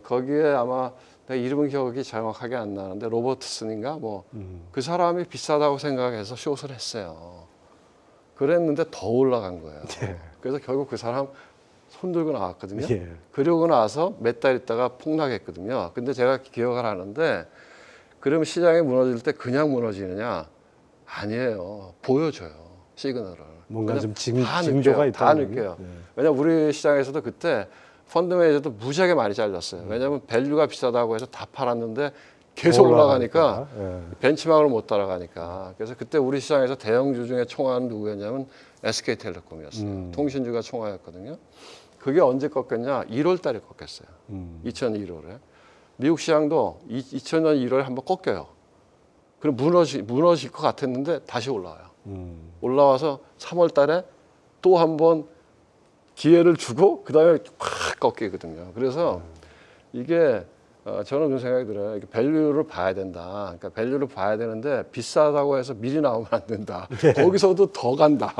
거기에 아마 내 이름은 기억이 정확하게 안 나는데 로버트슨인가 뭐 그 사람이 비싸다고 생각해서 숏을 했어요. 그랬는데 더 올라간 거예요. 그래서 결국 그 사람 손 들고 나왔거든요. 예. 그러고 나서 몇 달 있다가 폭락했거든요. 근데 제가 기억을 하는데 그러면 시장이 무너질 때 그냥 무너지느냐? 아니에요. 보여줘요. 시그널을. 뭔가 좀 다 징조가 느껴요. 다 있다는 느껴요. 얘기? 네. 왜냐면 우리 시장에서도 그때 펀드 매니저도 무지하게 많이 잘렸어요. 왜냐하면 밸류가 비싸다고 해서 다 팔았는데 계속 올라가니까 벤치마크를 못 따라가니까. 그래서 그때 우리 시장에서 대형주 중에 총화는 누구였냐면 SK텔레콤이었어요. 통신주가 총화였거든요. 그게 언제 꺾였냐? 1월 달에 꺾였어요. 2001월에. 미국 시장도 2000년 1월에 한번 꺾여요. 그럼 무너질 것 같았는데 다시 올라와요. 올라와서 3월 달에 또 한번 기회를 주고 그다음에 확 꺾이거든요. 그래서 이게 저는 그런 생각이 들어요. 이게 밸류를 봐야 된다. 그러니까 밸류를 봐야 되는데 비싸다고 해서 미리 나오면 안 된다. 거기서도 더 간다.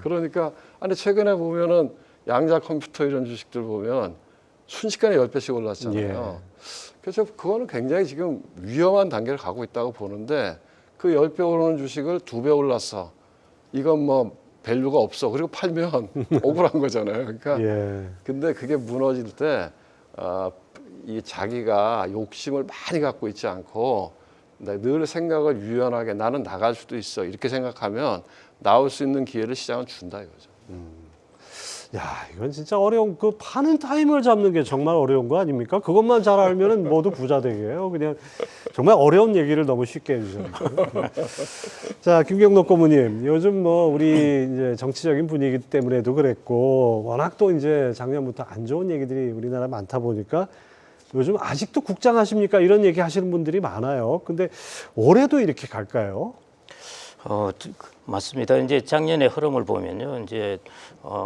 그러니까 아니 최근에 보면은 양자 컴퓨터 이런 주식들 보면 순식간에 10배씩 올랐잖아요. 그래서 그거는 굉장히 지금 위험한 단계를 가고 있다고 보는데 그 10배 오르는 주식을 2배 올랐어. 이건 뭐 밸류가 없어. 그리고 팔면 억울한 거잖아요. 그러니까 근데 그게 무너질 때 이 자기가 욕심을 많이 갖고 있지 않고 늘 생각을 유연하게 나는 나갈 수도 있어. 이렇게 생각하면 나올 수 있는 기회를 시장은 준다 이거죠. 야, 이건 진짜 어려운, 그 파는 타임을 잡는 게 정말 어려운 거 아닙니까? 그것만 잘 알면은 모두 부자 되게요. 그냥 정말 어려운 얘기를 너무 쉽게 해주셨네요. 자, 김경록 고모님, 요즘 뭐 우리 이제 정치적인 분위기 때문에도 그랬고, 워낙 또 이제 작년부터 안 좋은 얘기들이 우리나라 많다 보니까 요즘 아직도 국장 하십니까? 이런 얘기 하시는 분들이 많아요. 근데 올해도 이렇게 갈까요? 맞습니다. 이제 작년의 흐름을 보면요, 이제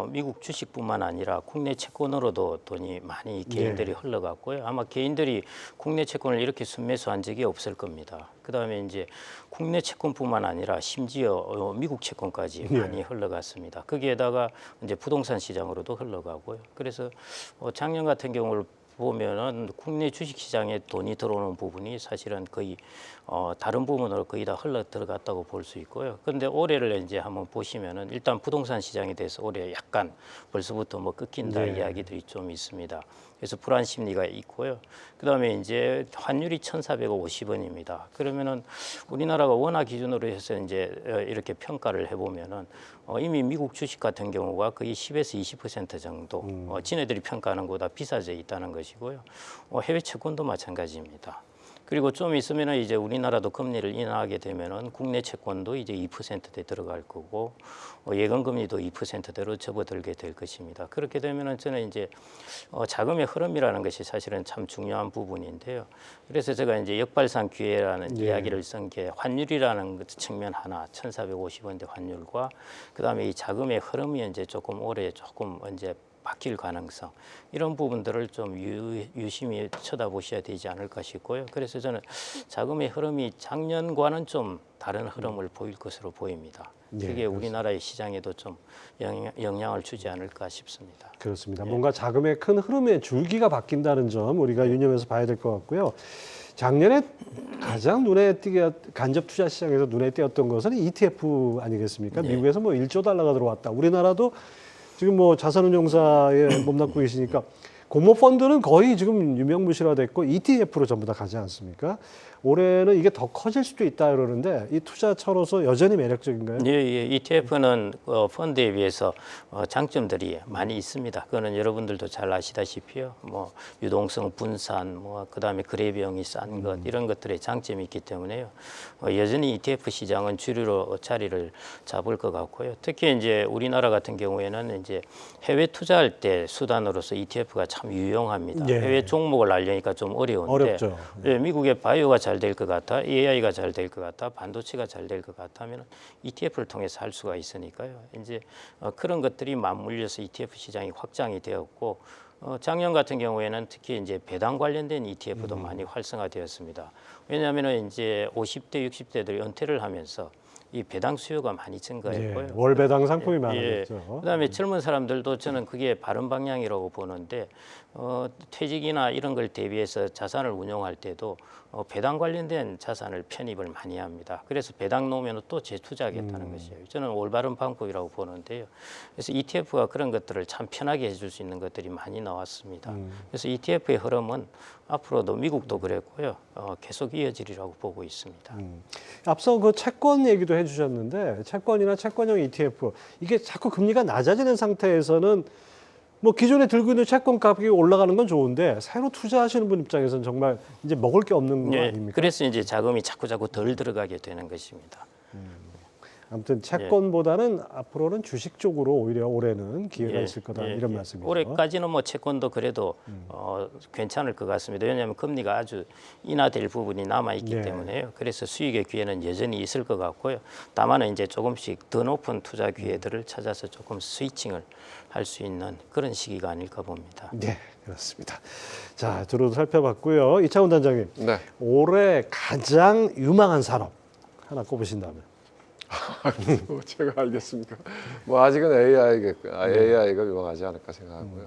미국 주식뿐만 아니라 국내 채권으로도 돈이 많이 개인들이 흘러갔고요. 아마 개인들이 국내 채권을 이렇게 순매수한 적이 없을 겁니다. 그다음에 이제 국내 채권뿐만 아니라 심지어 미국 채권까지 많이 흘러갔습니다. 거기에다가 이제 부동산 시장으로도 흘러가고요. 그래서 작년 같은 경우를 보면은 국내 주식 시장에 돈이 들어오는 부분이 사실은 거의 다른 부분으로 거의 다 흘러 들어갔다고 볼 수 있고요. 그런데 올해를 이제 한번 보시면은 일단 부동산 시장에 대해서 올해 약간 벌써부터 뭐 꺾인다 이야기들이 좀 있습니다. 그래서 불안 심리가 있고요. 그다음에 이제 환율이 1,450원입니다. 그러면은 우리나라가 원화 기준으로 해서 이제 이렇게 평가를 해보면은 이미 미국 주식 같은 경우가 거의 10에서 20% 정도 지네들이 평가하는 것보다 비싸져 있다는 것이고요. 해외 채권도 마찬가지입니다. 그리고 좀 있으면은 이제 우리나라도 금리를 인하하게 되면은 국내 채권도 이제 2%대 들어갈 거고 예금 금리도 2%대로 접어들게 될 것입니다. 그렇게 되면은 저는 이제 자금의 흐름이라는 것이 사실은 참 중요한 부분인데요. 그래서 제가 이제 역발상 기회라는 이야기를 쓴 게 환율이라는 측면 하나, 1,450원대 환율과 그다음에 이 자금의 흐름이 이제 조금 올해 조금 이제 바뀔 가능성 이런 부분들을 좀 유심히 쳐다보셔야 되지 않을까 싶고요. 그래서 저는 자금의 흐름이 작년과는 좀 다른 흐름을 보일 것으로 보입니다. 그게 우리나라의 시장에도 좀 영향을 주지 않을까 싶습니다. 그렇습니다. 뭔가 자금의 큰 흐름의 줄기가 바뀐다는 점 우리가 유념해서 봐야 될 것 같고요. 작년에 가장 눈에 띄게 간접 투자 시장에서 눈에 띄었던 것은 ETF 아니겠습니까? 미국에서 뭐 1조 달러가 들어왔다. 우리나라도 지금 뭐 자산운용사에 몸담고 계시니까 공모펀드는 거의 지금 유명무실화됐고 ETF로 전부 다 가지 않습니까? 올해는 이게 더 커질 수도 있다 그러는데 이 투자처로서 여전히 매력적인가요? 예. ETF는 펀드에 비해서 장점들이 많이 있습니다. 그거는 여러분들도 잘 아시다시피요. 뭐 유동성 분산, 뭐 그다음에 거래 비용이 싼 것 이런 것들의 장점이 있기 때문에요. 여전히 ETF 시장은 주류로 자리를 잡을 것 같고요. 특히 이제 우리나라 같은 경우에는 이제 해외 투자할 때 수단으로서 ETF가 참 유용합니다. 해외 종목을 알려니까 좀 어려운데 어렵죠. 미국의 바이오가 잘 될 것 같아, AI가 잘 될 것 같아, 반도체가 잘 될 것 같다면 ETF를 통해서 할 수가 있으니까요. 이제 그런 것들이 맞물려서 ETF 시장이 확장이 되었고 작년 같은 경우에는 특히 이제 배당 관련된 ETF도 많이 활성화되었습니다. 왜냐하면 이제 50대, 60대들이 은퇴를 하면서 이 배당 수요가 많이 증가했고요. 월 배당 상품이 많아졌죠. 그다음에 젊은 사람들도 저는 그게 바른 방향이라고 보는데 퇴직이나 이런 걸 대비해서 자산을 운용할 때도 배당 관련된 자산을 편입을 많이 합니다. 그래서 배당 놓으면 또 재투자하겠다는 것이에요. 저는 올바른 방법이라고 보는데요. 그래서 ETF가 그런 것들을 참 편하게 해줄 수 있는 것들이 많이 나왔습니다. 그래서 ETF의 흐름은 앞으로도 미국도 그랬고요. 계속 이어지리라고 보고 있습니다. 앞서 그 채권 얘기도 해주셨는데 채권이나 채권형 ETF 이게 자꾸 금리가 낮아지는 상태에서는 뭐 기존에 들고 있는 채권 값이 올라가는 건 좋은데 새로 투자하시는 분 입장에서는 정말 이제 먹을 게 없는 거 아닙니까? 그래서 이제 자금이 자꾸 덜 들어가게 되는 것입니다. 아무튼 채권보다는 앞으로는 주식 쪽으로 오히려 올해는 기회가 있을 거다 이런 말씀이죠. 올해까지는 뭐 채권도 그래도 괜찮을 것 같습니다. 왜냐하면 금리가 아주 인하될 부분이 남아 있기 때문에요. 그래서 수익의 기회는 여전히 있을 것 같고요. 다만 이제 조금씩 더 높은 투자 기회들을 찾아서 조금 스위칭을 할 수 있는 그런 시기가 아닐까 봅니다. 네, 그렇습니다. 자, 들어도 살펴봤고요. 이창훈 단장님, 네. 올해 가장 유망한 산업 하나 꼽으신다면? 제가 알겠습니까? 뭐 아직은 AI가 유망하지 않을까 생각하고요.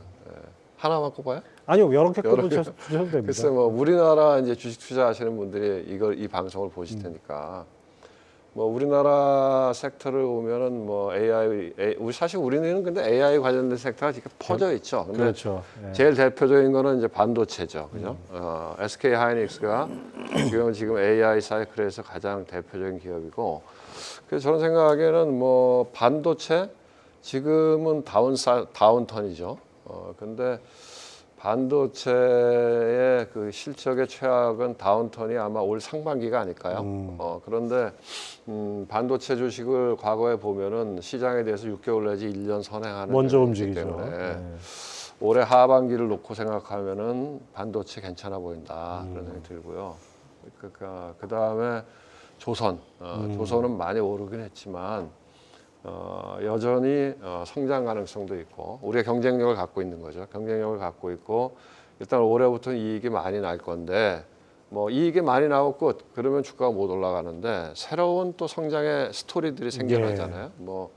하나만 꼽아요? 아니요, 여러 개 꼽으셔도 됩니다. 글쎄 뭐 우리나라 이제 주식 투자하시는 분들이 이 방송을 보실 테니까 뭐 우리나라 섹터를 보면은 뭐 사실 우리는 근데 AI 관련된 섹터가 이렇게 퍼져 있죠. 근데 그렇죠. 제일 대표적인 거는 이제 반도체죠, 그죠? SK 하이닉스가 지금 AI 사이클에서 가장 대표적인 기업이고, 그래서 저는 생각에는 뭐 반도체 지금은 다운턴이죠. 근데 반도체의 그 실적의 최악은 다운턴이 아마 올 상반기가 아닐까요? 그런데 반도체 주식을 과거에 보면은 시장에 대해서 6개월 내지 1년 선행하는 먼저 경향이 있기 움직이죠. 때문에 올해 하반기를 놓고 생각하면은 반도체 괜찮아 보인다 그런 생각이 들고요. 그 다음에 조선, 조선은 많이 오르긴 했지만 여전히 성장 가능성도 있고 우리가 경쟁력을 갖고 있는 거죠. 경쟁력을 갖고 있고 일단 올해부터 이익이 많이 날 건데 뭐 이익이 많이 나고 끝 그러면 주가가 못 올라가는데 새로운 또 성장의 스토리들이 생겨나잖아요. 뭐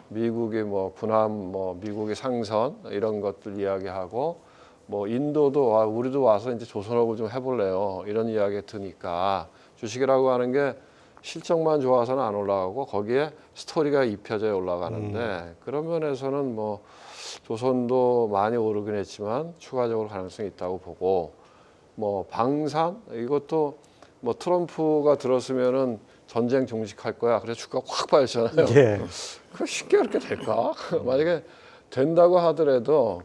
미국이 뭐 군함, 뭐 미국의 상선 이런 것들 이야기하고 뭐 인도도 우리도 와서 이제 조선업을 좀 해볼래요. 이런 이야기 드니까 주식이라고 하는 게 실적만 좋아서는 안 올라가고 거기에 스토리가 입혀져 올라가는데 그런 면에서는 뭐 조선도 많이 오르긴 했지만 추가적으로 가능성이 있다고 보고 뭐 방산 이것도 뭐 트럼프가 들었으면은 전쟁 종식할 거야. 그래서 주가 확 빠졌잖아요. 예. 그 쉽게 그렇게 될까? 만약에 된다고 하더라도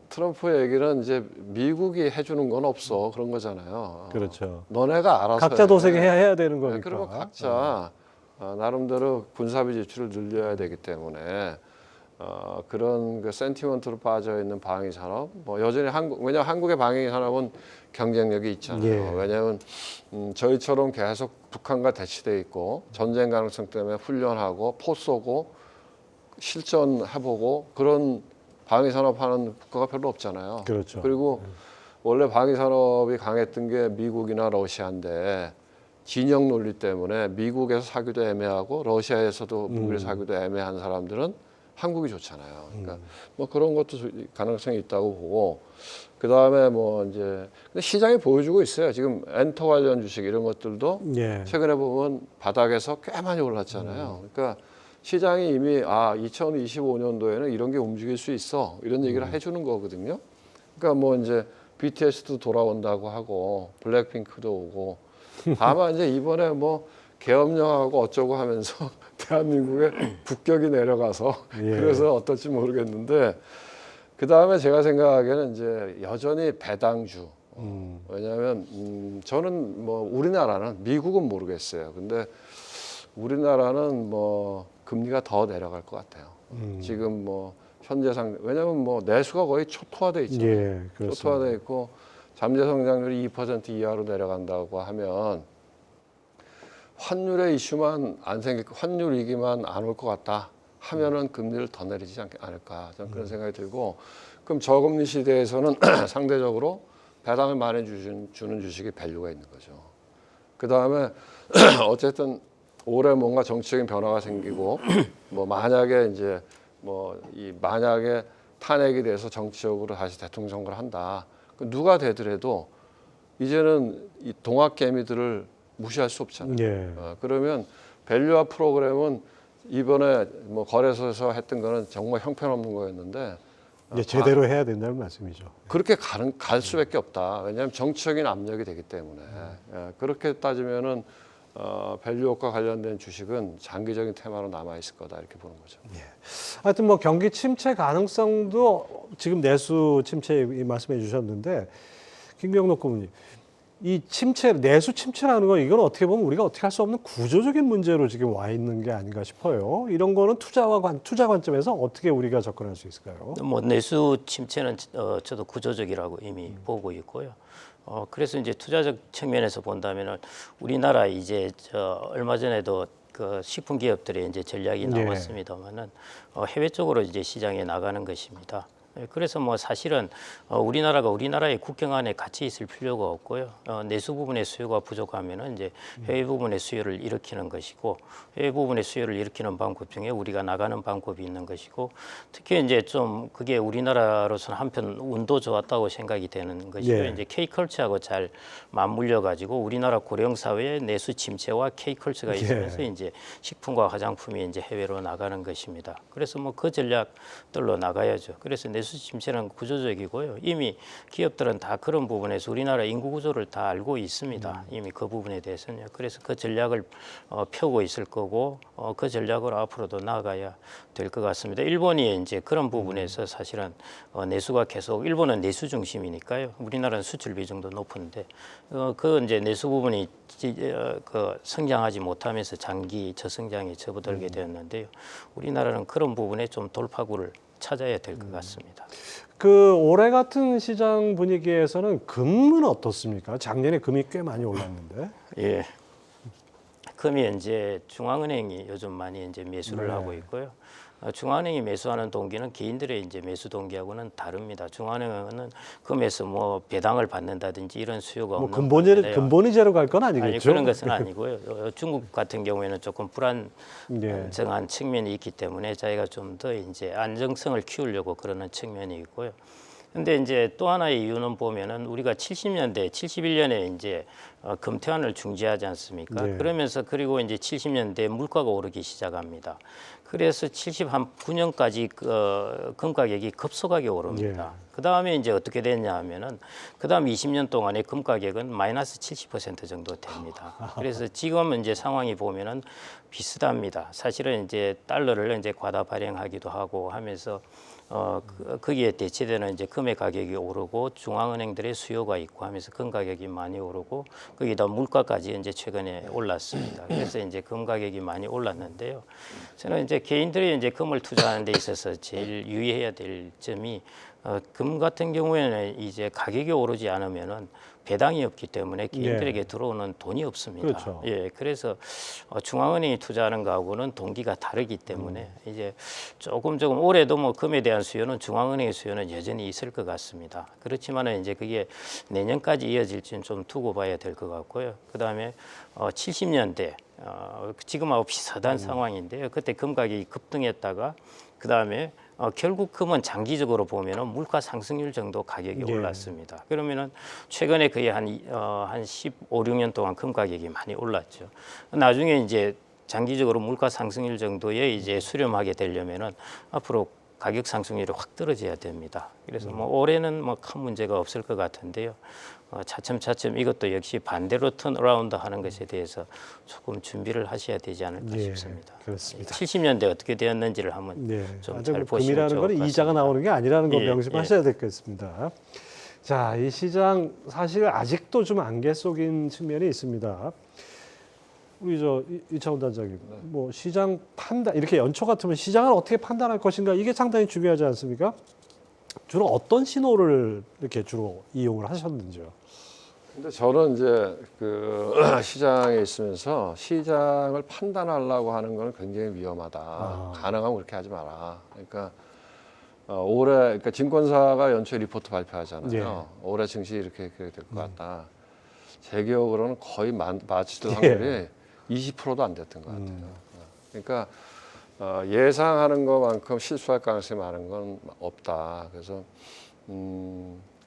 트럼프 얘기는 이제 미국이 해주는 건 없어 그런 거잖아요. 그렇죠. 너네가 알아서 각자 도생해야 되는 네, 거니까. 그러면 각자 나름대로 군사비 지출을 늘려야 되기 때문에 그런 그 센티먼트로 빠져 있는 방위 산업 뭐 여전히 왜냐 한국의 방위 산업은 경쟁력이 있잖아요. 예. 왜냐하면 저희처럼 계속 북한과 대치돼 있고 전쟁 가능성 때문에 훈련하고 포 쏘고 실전해보고 그런 방위 산업 하는 국가가 별로 없잖아요. 그렇죠. 그리고 원래 방위 산업이 강했던 게 미국이나 러시아인데 진영 논리 때문에 미국에서 사기도 애매하고 러시아에서도 무기를 사기도 애매한 사람들은 한국이 좋잖아요. 그러니까 뭐 그런 것도 가능성이 있다고 보고 그 다음에 뭐 이제 근데 시장이 보여주고 있어요. 지금 엔터 관련 주식 이런 것들도 예. 최근에 보면 바닥에서 꽤 많이 올랐잖아요. 그러니까 시장이 이미 2025년도에는 이런 게 움직일 수 있어 이런 얘기를 해주는 거거든요. 그러니까 뭐 이제 BTS도 돌아온다고 하고 블랙핑크도 오고 다만 이제 이번에 뭐 계엄령하고 어쩌고 하면서 대한민국의 국격이 내려가서 예. 그래서 어떨지 모르겠는데 그 다음에 제가 생각하기에는 이제 여전히 배당주 왜냐하면 저는 뭐 우리나라는 미국은 모르겠어요. 근데 우리나라는 뭐 금리가 더 내려갈 것 같아요. 지금 뭐 현재상 왜냐하면 뭐 내수가 거의 초토화돼 있잖아요. 예, 그렇습니다. 초토화돼 있고 잠재 성장률이 2% 이하로 내려간다고 하면 환율의 이슈만 안 생기고 환율 위기만 안 올 것 같다 하면은 금리를 더 내리지 않을까 저는 그런 생각이 들고 그럼 저금리 시대에서는 상대적으로 배당을 많이 주는 주식이 밸류가 있는 거죠. 그 다음에 어쨌든 올해 뭔가 정치적인 변화가 생기고 뭐 만약에 이제 뭐 이 만약에 탄핵이 돼서 정치적으로 다시 대통령 선거를 한다. 누가 되더라도 이제는 이 동학 개미들을 무시할 수 없잖아요. 예. 그러면 밸류업 프로그램은 이번에 뭐 거래소에서 했던 거는 정말 형편없는 거였는데 이제 제대로 해야 된다는 말씀이죠. 그렇게 갈 수밖에 없다. 왜냐하면 정치적인 압력이 되기 때문에 그렇게 따지면은 밸류업과 관련된 주식은 장기적인 테마로 남아 있을 거다 이렇게 보는 거죠. 하여튼 뭐 경기 침체 가능성도 지금 내수 침체 말씀해 주셨는데 김경록 고문님 이 침체 내수 침체라는 건 이건 어떻게 보면 우리가 어떻게 할 수 없는 구조적인 문제로 지금 와 있는 게 아닌가 싶어요. 이런 거는 투자 관점에서 어떻게 우리가 접근할 수 있을까요? 뭐 내수 침체는 저도 구조적이라고 이미 보고 있고요. 그래서 이제 투자적 측면에서 본다면은 우리나라 이제 얼마 전에도 그 식품 기업들의 이제 전략이 네. 나왔습니다만은 해외 쪽으로 이제 시장에 나가는 것입니다. 그래서 뭐 사실은 우리나라가 우리나라의 국경 안에 같이 있을 필요가 없고요. 내수 부분의 수요가 부족하면은 이제 해외 부분의 수요를 일으키는 것이고 해외 부분의 수요를 일으키는 방법 중에 우리가 나가는 방법이 있는 것이고 특히 이제 좀 그게 우리나라로서는 한편 운도 좋았다고 생각이 되는 것이고요. 예. 이제 K컬처하고 잘 맞물려 가지고 우리나라 고령 사회의 내수 침체와 K컬처가 있으면서 이제 식품과 화장품이 이제 해외로 나가는 것입니다. 그래서 뭐 그 전략들로 나가야죠. 그래서 내수 침체는 구조적이고요. 이미 기업들은 다 그런 부분에서 우리나라 인구 구조를 다 알고 있습니다. 이미 그 부분에 대해서는요. 그래서 그 전략을 펴고 있을 거고 그 전략으로 앞으로도 나아가야 될 것 같습니다. 일본이 이제 그런 부분에서 사실은 내수가 계속 일본은 내수 중심이니까요. 우리나라는 수출 비중도 높은데 그 이제 내수 부분이 그 성장하지 못하면서 장기 저성장에 접어들게 되었는데요. 우리나라는 그런 부분에 좀 돌파구를 찾아야 될 것 같습니다. 그 올해 같은 시장 분위기에서는 금은 어떻습니까? 작년에 금이 꽤 많이 올랐는데. 예. 금이 이제 중앙은행이 요즘 많이 이제 매수를 네. 하고 있고요. 중앙은행이 매수하는 동기는 개인들의 이제 매수 동기하고는 다릅니다. 중앙은행은 금에서 뭐 배당을 받는다든지 이런 수요가 뭐 없는 근본이제로 갈 건 아니 아니겠죠? 그런 것은 아니고요. 중국 같은 경우에는 조금 예. 불안정한 측면이 있기 때문에 자기가 좀 더 이제 안정성을 키우려고 그러는 측면이 있고요. 근데 이제 또 하나의 이유는 보면은 우리가 70년대, 71년에 이제 금태환을 중지하지 않습니까? 네. 그러면서 그리고 이제 70년대 물가가 오르기 시작합니다. 그래서 79년까지 금 가격이 급속하게 오릅니다. 그 다음에 이제 어떻게 됐냐 하면은 그 다음 20년 동안에 금 가격은 마이너스 70% 정도 됩니다. 그래서 지금 이제 상황이 보면은 비슷합니다. 사실은 이제 달러를 이제 과다 발행하기도 하고 하면서 거기에 대체되는 이제 금의 가격이 오르고 중앙은행들의 수요가 있고 하면서 금 가격이 많이 오르고 거기다 물가까지 이제 최근에 올랐습니다. 그래서 이제 금 가격이 많이 올랐는데요. 저는 이제 개인들이 이제 금을 투자하는 데 있어서 제일 유의해야 될 점이 금 같은 경우에는 이제 가격이 오르지 않으면은 배당이 없기 때문에 개인들에게 들어오는 돈이 없습니다. 그렇죠. 예, 그래서 중앙은행이 투자하는 거하고는 동기가 다르기 때문에 이제 조금 올해도 뭐 금에 대한 수요는 중앙은행의 수요는 여전히 있을 것 같습니다. 그렇지만은 이제 그게 내년까지 이어질지는 좀 두고 봐야 될 것 같고요. 그 다음에 70년대 지금하고 비슷한 상황인데요. 그때 금 가격이 급등했다가 그 다음에 결국 금은 장기적으로 보면은 물가 상승률 정도 가격이 예. 올랐습니다. 그러면은 최근에 거의 한 15, 16년 동안 금 가격이 많이 올랐죠. 나중에 이제 장기적으로 물가 상승률 정도에 이제 수렴하게 되려면은 앞으로 가격 상승률이 확 떨어져야 됩니다. 그래서 뭐 올해는 뭐 큰 문제가 없을 것 같은데요. 차츰차츰 이것도 역시 반대로 턴어라운드 하는 것에 대해서 조금 준비를 하셔야 되지 않을까 예, 싶습니다. 그렇습니다. 70년대 어떻게 되었는지를 한번 네. 좀 잘 보시면 금이라는 좋을 건 것 이자가 같습니다. 나오는 게 아니라는 거 예, 명심하셔야 되겠습니다. 자, 이 시장 사실 아직도 좀 안개 속인 측면이 있습니다. 우리 이차원 단장님, 뭐 시장 판단 이렇게 연초 같으면 시장을 어떻게 판단할 것인가 이게 상당히 중요하지 않습니까? 주로 어떤 신호를 이렇게 주로 이용을 하셨는지요? 근데 저는 이제 그 시장에 있으면서 시장을 판단하려고 하는 건 굉장히 위험하다. 가능하면 그렇게 하지 마라. 그러니까 올해 그러니까 증권사가 연초에 리포트 발표하잖아요. 예. 올해 증시 이렇게 될 것 같다. 제 기억으로는 거의 맞을 확률이 20%도 안 됐던 것 같아요. 그러니까 예상하는 것만큼 실수할 가능성이 많은 건 없다. 그래서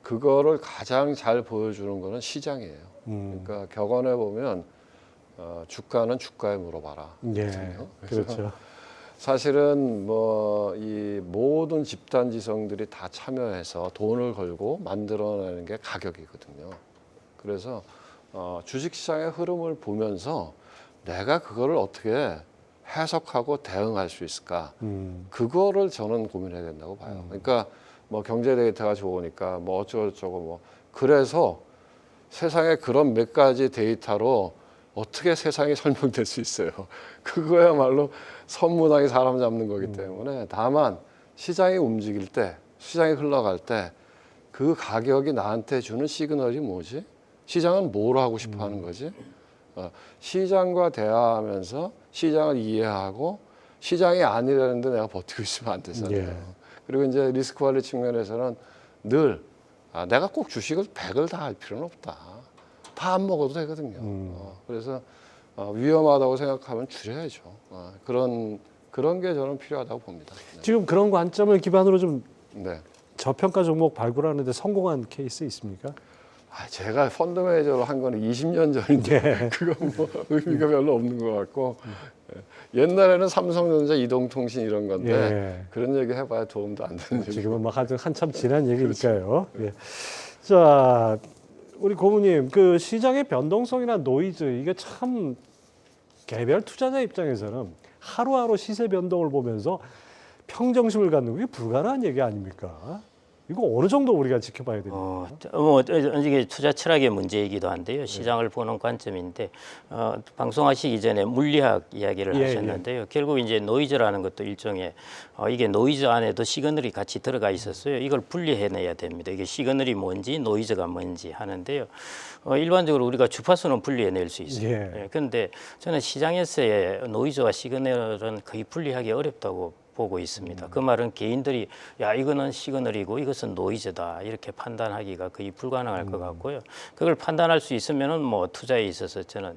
그거를 가장 잘 보여주는 거는 시장이에요. 그러니까 격언해 보면 주가는 주가에 물어봐라. 예, 그래서 그렇죠. 사실은 뭐 이 모든 집단 지성들이 다 참여해서 돈을 걸고 만들어내는 게 가격이거든요. 그래서 주식시장의 흐름을 보면서 내가 그거를 어떻게 해석하고 대응할 수 있을까? 그거를 저는 고민해야 된다고 봐요. 그러니까 뭐 경제 데이터가 좋으니까 뭐 어쩌고저쩌고 뭐 그래서 세상에 그런 몇 가지 데이터로 어떻게 세상이 설명될 수 있어요. 그거야말로 선무당이 사람 잡는 거기 때문에 다만 시장이 움직일 때, 시장이 흘러갈 때 그 가격이 나한테 주는 시그널이 뭐지? 시장은 뭘 하고 싶어 하는 거지? 시장과 대화하면서 시장을 이해하고 시장이 아니라는데 내가 버티고 있으면 안 되잖아요. 예. 그리고 이제 리스크 관리 측면에서는 늘 내가 꼭 주식을 100을 다 할 필요는 없다. 다 안 먹어도 되거든요. 그래서 위험하다고 생각하면 줄여야죠. 그런 게 저는 필요하다고 봅니다. 네. 지금 그런 관점을 기반으로 좀 네. 저평가 종목 발굴하는데 성공한 케이스 있습니까? 제가 펀드 매니저로 한 거는 20년 전인데 그건 뭐 의미가 별로 없는 것 같고 옛날에는 삼성전자, 이동통신 이런 건데 예. 그런 얘기 해봐야 도움도 안 되는 얘기. 지금은 막 한참 지난 얘기니까요. 예. 자, 우리 고모님, 그 시장의 변동성이나 노이즈 이게 참 개별 투자자 입장에서는 하루하루 시세 변동을 보면서 평정심을 갖는 게 불가능한 얘기 아닙니까? 이거 어느 정도 우리가 지켜봐야 됩니까? 이게 투자 철학의 문제이기도 한데요. 시장을 보는 관점인데 방송하시기 전에 물리학 이야기를 예, 하셨는데요. 결국 이제 노이즈라는 것도 일종의 이게 노이즈 안에도 시그널이 같이 들어가 있었어요. 이걸 분리해내야 됩니다. 이게 시그널이 뭔지 노이즈가 뭔지 하는데요. 일반적으로 우리가 주파수는 분리해낼 수 있어요. 예. 그런데 저는 시장에서의 노이즈와 시그널은 거의 분리하기 어렵다고 보고 있습니다. 그 말은 개인들이 야 이거는 시그널이고 이것은 노이즈다 이렇게 판단하기가 거의 불가능할 것 같고요. 그걸 판단할 수 있으면은 뭐 투자에 있어서 저는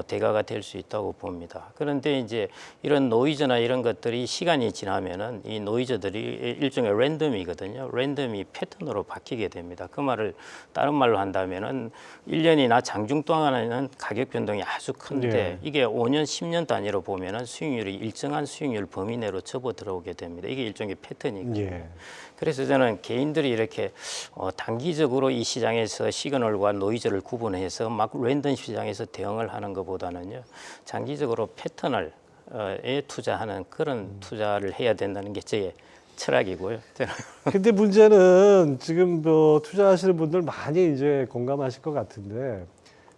대가가 될 수 있다고 봅니다. 그런데 이제 이런 노이즈나 이런 것들이 시간이 지나면은 이 노이즈들이 일종의 랜덤이거든요. 랜덤이 패턴으로 바뀌게 됩니다. 그 말을 다른 말로 한다면은 1년이나 장중 동안에는 가격 변동이 아주 큰데 예. 이게 5년, 10년 단위로 보면은 수익률이 일정한 수익률 범위 내로 접어 들어오게 됩니다. 이게 일종의 패턴이거든요. 예. 그래서 저는 개인들이 이렇게 단기적으로 이 시장에서 시그널과 노이즈를 구분해서 막 랜덤 시장에서 대응을 하는 것보다는요, 장기적으로 패턴을 에 투자하는 그런 투자를 해야 된다는 게 제 철학이고요. 근데 문제는 지금 뭐 투자하시는 분들 많이 이제 공감하실 것 같은데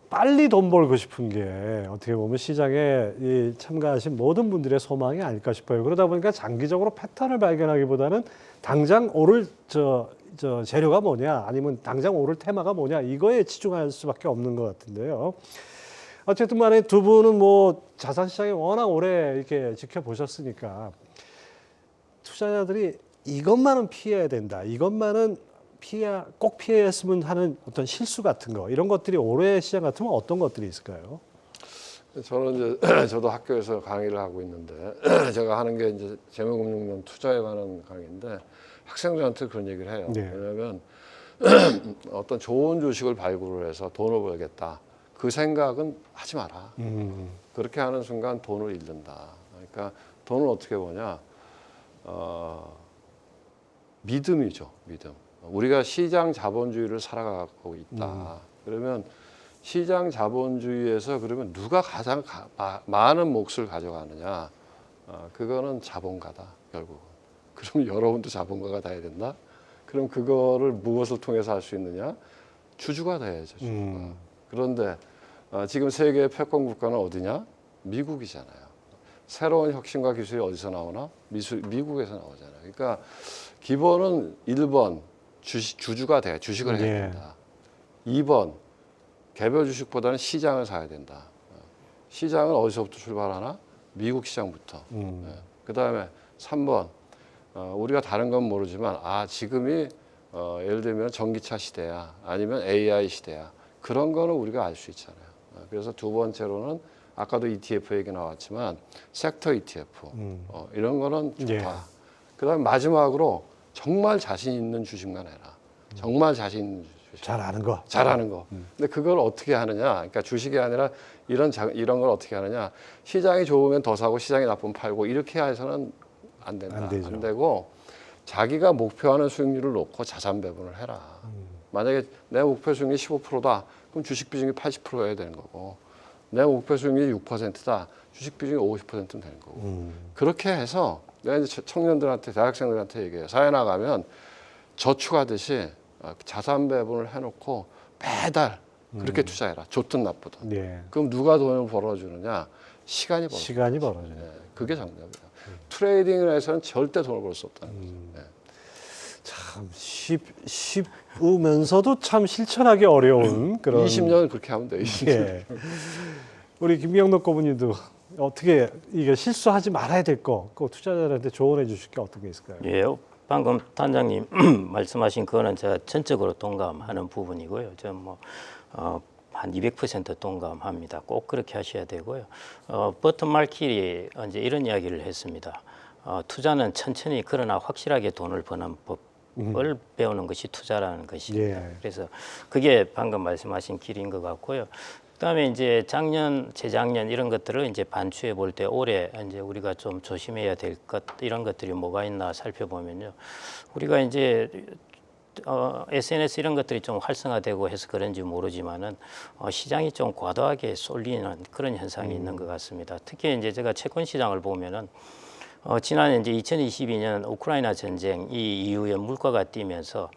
빨리 돈 벌고 싶은 게 어떻게 보면 시장에 이 참가하신 모든 분들의 소망이 아닐까 싶어요. 그러다 보니까 장기적으로 패턴을 발견하기보다는 당장 오를 재료가 뭐냐 아니면 당장 오를 테마가 뭐냐 이거에 치중할 수밖에 없는 것 같은데요. 어쨌든 간에 두 분은 뭐 자산 시장에 워낙 오래 이렇게 지켜보셨으니까 투자자들이 이것만은 피해야 된다. 이것만은 꼭 피했으면 하는 어떤 실수 같은 거 이런 것들이 올해 시장 같으면 어떤 것들이 있을까요? 저는 이제 저도 학교에서 강의를 하고 있는데 제가 하는 게 이제 재무금융론 투자에 관한 강의인데 학생들한테 그런 얘기를 해요. 네. 왜냐하면 어떤 좋은 주식을 발굴을 해서 돈을 벌겠다. 그 생각은 하지 마라. 그렇게 하는 순간 돈을 잃는다. 그러니까 돈을 어떻게 버냐? 믿음이죠. 믿음. 우리가 시장 자본주의를 살아가고 있다. 그러면 시장 자본주의에서 그러면 누가 가장 많은 몫을 가져가느냐? 그거는 자본가다. 결국. 그럼 여러분도 자본가가 돼야 된다. 그럼 그거를 무엇을 통해서 할 수 있느냐? 주주가 돼야죠. 주주가. 그런데 지금 세계의 패권 국가는 어디냐? 미국이잖아요. 새로운 혁신과 기술이 어디서 나오나? 미국에서 나오잖아요. 그러니까 기본은 1번 주주가 돼. 주식을 해야 된다. 2번 개별 주식보다는 시장을 사야 된다. 시장은 어디서부터 출발하나? 미국 시장부터. 그다음에 3번 우리가 다른 건 모르지만 지금이 예를 들면 전기차 시대야 아니면 AI 시대야. 그런 거는 우리가 알 수 있잖아요. 그래서 두 번째로는 아까도 ETF 얘기 나왔지만 섹터 ETF 이런 거는 좋다. 예. 그다음에 마지막으로 정말 자신 있는 주식만 해라. 정말 자신 있는 주식. 잘 아는 거. 잘하는 거. 근데 그걸 어떻게 하느냐? 그러니까 주식이 아니라 이런 걸 어떻게 하느냐? 시장이 좋으면 더 사고 시장이 나쁘면 팔고 이렇게 해서는 안 된다. 안 되죠. 안 되고 자기가 목표하는 수익률을 놓고 자산 배분을 해라. 만약에 내 목표 수익률이 15%다. 그럼 주식 비중이 80%여야 되는 거고. 내 목표 수익률이 6%다. 주식 비중이 50%는 되는 거고. 그렇게 해서 내가 이제 청년들한테 대학생들한테 얘기해요. 사회 나가면 저축하듯이 자산 배분을 해놓고 매달 그렇게 투자해라. 좋든 나쁘든. 예. 그럼 누가 돈을 벌어주느냐? 시간이 벌어줘. 시간이 벌어져요. 그게 정답이에요. 트레이딩을 해서는 절대 돈을 벌 수 없다는 거죠. 참 쉽으면서도 참 실천하기 어려운 그런 20년을 그렇게 하면 돼. 20년. 예. 우리 김경록 고문님도 어떻게 이게 실수하지 말아야 될 거, 그 투자자들한테 조언해 주실 게 어떤 게 있을까요? 예, 방금 단장님 말씀하신 그거는 제가 전적으로 동감하는 부분이고요. 저는 한 200% 동감합니다. 꼭 그렇게 하셔야 되고요. 버튼 말킬이 이제 이런 이야기를 했습니다. 투자는 천천히 그러나 확실하게 돈을 버는 법을 배우는 것이 투자라는 것입니다. 예. 그래서 그게 방금 말씀하신 길인 것 같고요. 그다음에 이제 작년, 재작년 이런 것들을 이제 반추해 볼 때 올해 이제 우리가 좀 조심해야 될 것 이런 것들이 뭐가 있나 살펴보면요. 우리가 이제 SNS 이런 것들이 좀 활성화되고 해서 그런지 모르지만은 시장이 좀 과도하게 쏠리는 그런 현상이 있는 것 같습니다. 특히 이제 제가 채권 시장을 보면은 지난해 이제 2022년 우크라이나 전쟁 이 이후에 물가가 뛰면서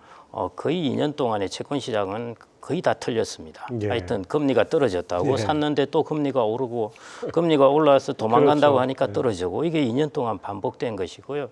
거의 2년 동안에 채권 시장은 거의 다 털렸습니다. 예. 하여튼 금리가 떨어졌다고 예. 샀는데 또 금리가 오르고 금리가 올라와서 도망간다고 그렇죠. 하니까 예. 떨어지고 이게 2년 동안 반복된 것이고요.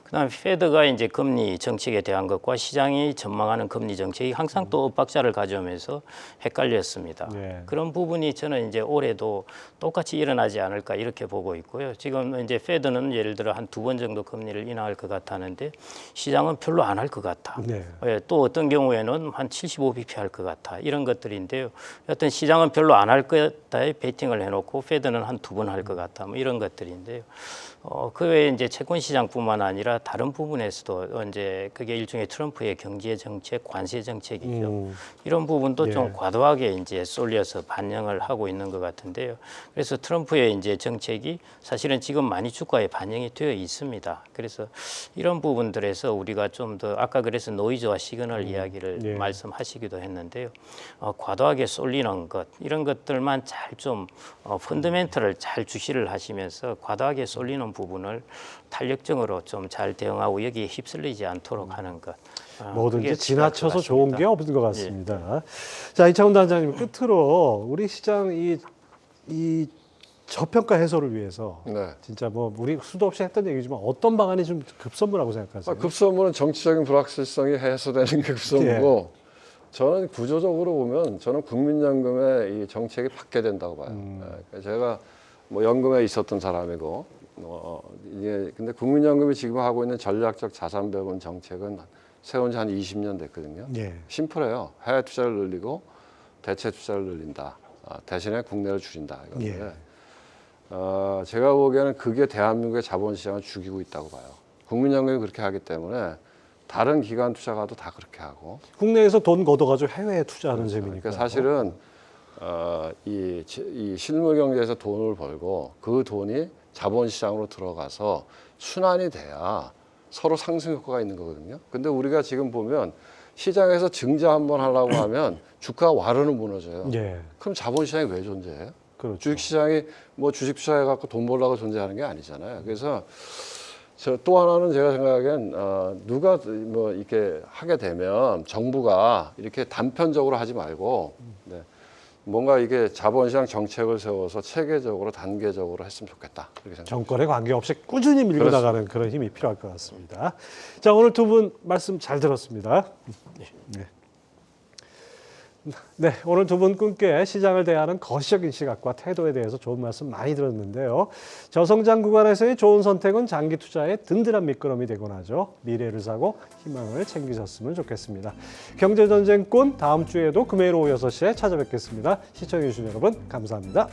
그다음에 페드가 이제 금리 정책에 대한 것과 시장이 전망하는 금리 정책이 항상 또 엇박자를 가져오면서 헷갈렸습니다. 예. 그런 부분이 저는 이제 올해도 똑같이 일어나지 않을까 이렇게 보고 있고요. 지금 이제 페드는 예를 들어 한 2번 정도 금리를 인하할 것 같았는데 시장은 별로 안 할 것 같아. 네. 예, 또 어떤 경우에는 한 75bp 할 것 같아. 이런 것들인데요. 여튼 시장은 별로 안 할 거다에 베팅을 해놓고 페드는 한 2번 할 것 같아. 뭐 이런 것들인데요. 그 외에 이제 채권 시장뿐만 아니라 다른 부분에서도 이제 그게 일종의 트럼프의 경제 정책, 관세 정책이죠. 이런 부분도 예. 좀 과도하게 이제 쏠려서 반영을 하고 있는 것 같은데요. 그래서 트럼프의 이제 정책이 사실은 지금 많이 주가에 반영이 되어 있습니다. 그래서 이런 부분들에서 우리가 좀 더 아까 그래서 노이즈와 시그널 이야기를 예. 말씀하시기도 했는데요. 과도하게 쏠리는 것 이런 것들만 잘 좀 펀더멘털을 잘 주시를 하시면서 과도하게 쏠리는 부분을 탄력적으로 좀 잘 대응하고 여기에 휩쓸리지 않도록 하는 것. 뭐든지 그게 지나쳐서 필요할 것 좋은 같습니다. 게 없는 것 같습니다. 자, 이창훈 단장님 끝으로 우리 시장 이 저평가 해소를 위해서 네. 진짜 뭐 우리 수도 없이 했던 얘기지만 어떤 방안이 좀 급선무라고 생각하세요? 급선무는 정치적인 불확실성이 해소되는 게 급선무고 저는 구조적으로 보면 저는 국민연금의 이 정책이 바뀌어야 된다고 봐요. 그러니까 제가 뭐 연금에 있었던 사람이고 이게 근데 국민연금이 지금 하고 있는 전략적 자산 배분 정책은 세운 지 한 20년 됐거든요. 예. 심플해요. 해외 투자를 늘리고 대체 투자를 늘린다. 대신에 국내를 줄인다. 이건데 제가 보기에는 그게 대한민국의 자본시장을 죽이고 있다고 봐요. 국민연금이 그렇게 하기 때문에 다른 기관 투자가도 다 그렇게 하고. 국내에서 돈 걷어가지고 해외에 투자하는 셈이니까. 그러니까 사실은 이 실물 경제에서 돈을 벌고 그 돈이 자본시장으로 들어가서 순환이 돼야 서로 상승 효과가 있는 거거든요. 근데 우리가 지금 보면 시장에서 증자 한번 하려고 하면 주가가 와르르 무너져요. 예. 그럼 자본시장이 왜 존재해요? 그렇죠. 주식시장이 뭐 주식 투자해갖고 돈 벌려고 존재하는 게 아니잖아요. 그래서 또 하나는 제가 생각하기엔 누가 뭐 이렇게 하게 되면 정부가 이렇게 단편적으로 하지 말고 뭔가 이게 자본시장 정책을 세워서 체계적으로 단계적으로 했으면 좋겠다. 이렇게 생각합니다. 정권에 관계없이 꾸준히 밀고 그렇습니다. 나가는 그런 힘이 필요할 것 같습니다. 자, 오늘 두 분 말씀 잘 들었습니다. 네. 네, 오늘 두 분께 시장을 대하는 거시적인 시각과 태도에 대해서 좋은 말씀 많이 들었는데요. 저성장 구간에서의 좋은 선택은 장기 투자의 든든한 미끄럼이 되곤 하죠. 미래를 사고 희망을 챙기셨으면 좋겠습니다. 경제전쟁꾼 다음 주에도 금요일 오후 6시에 찾아뵙겠습니다. 시청해주신 여러분 감사합니다.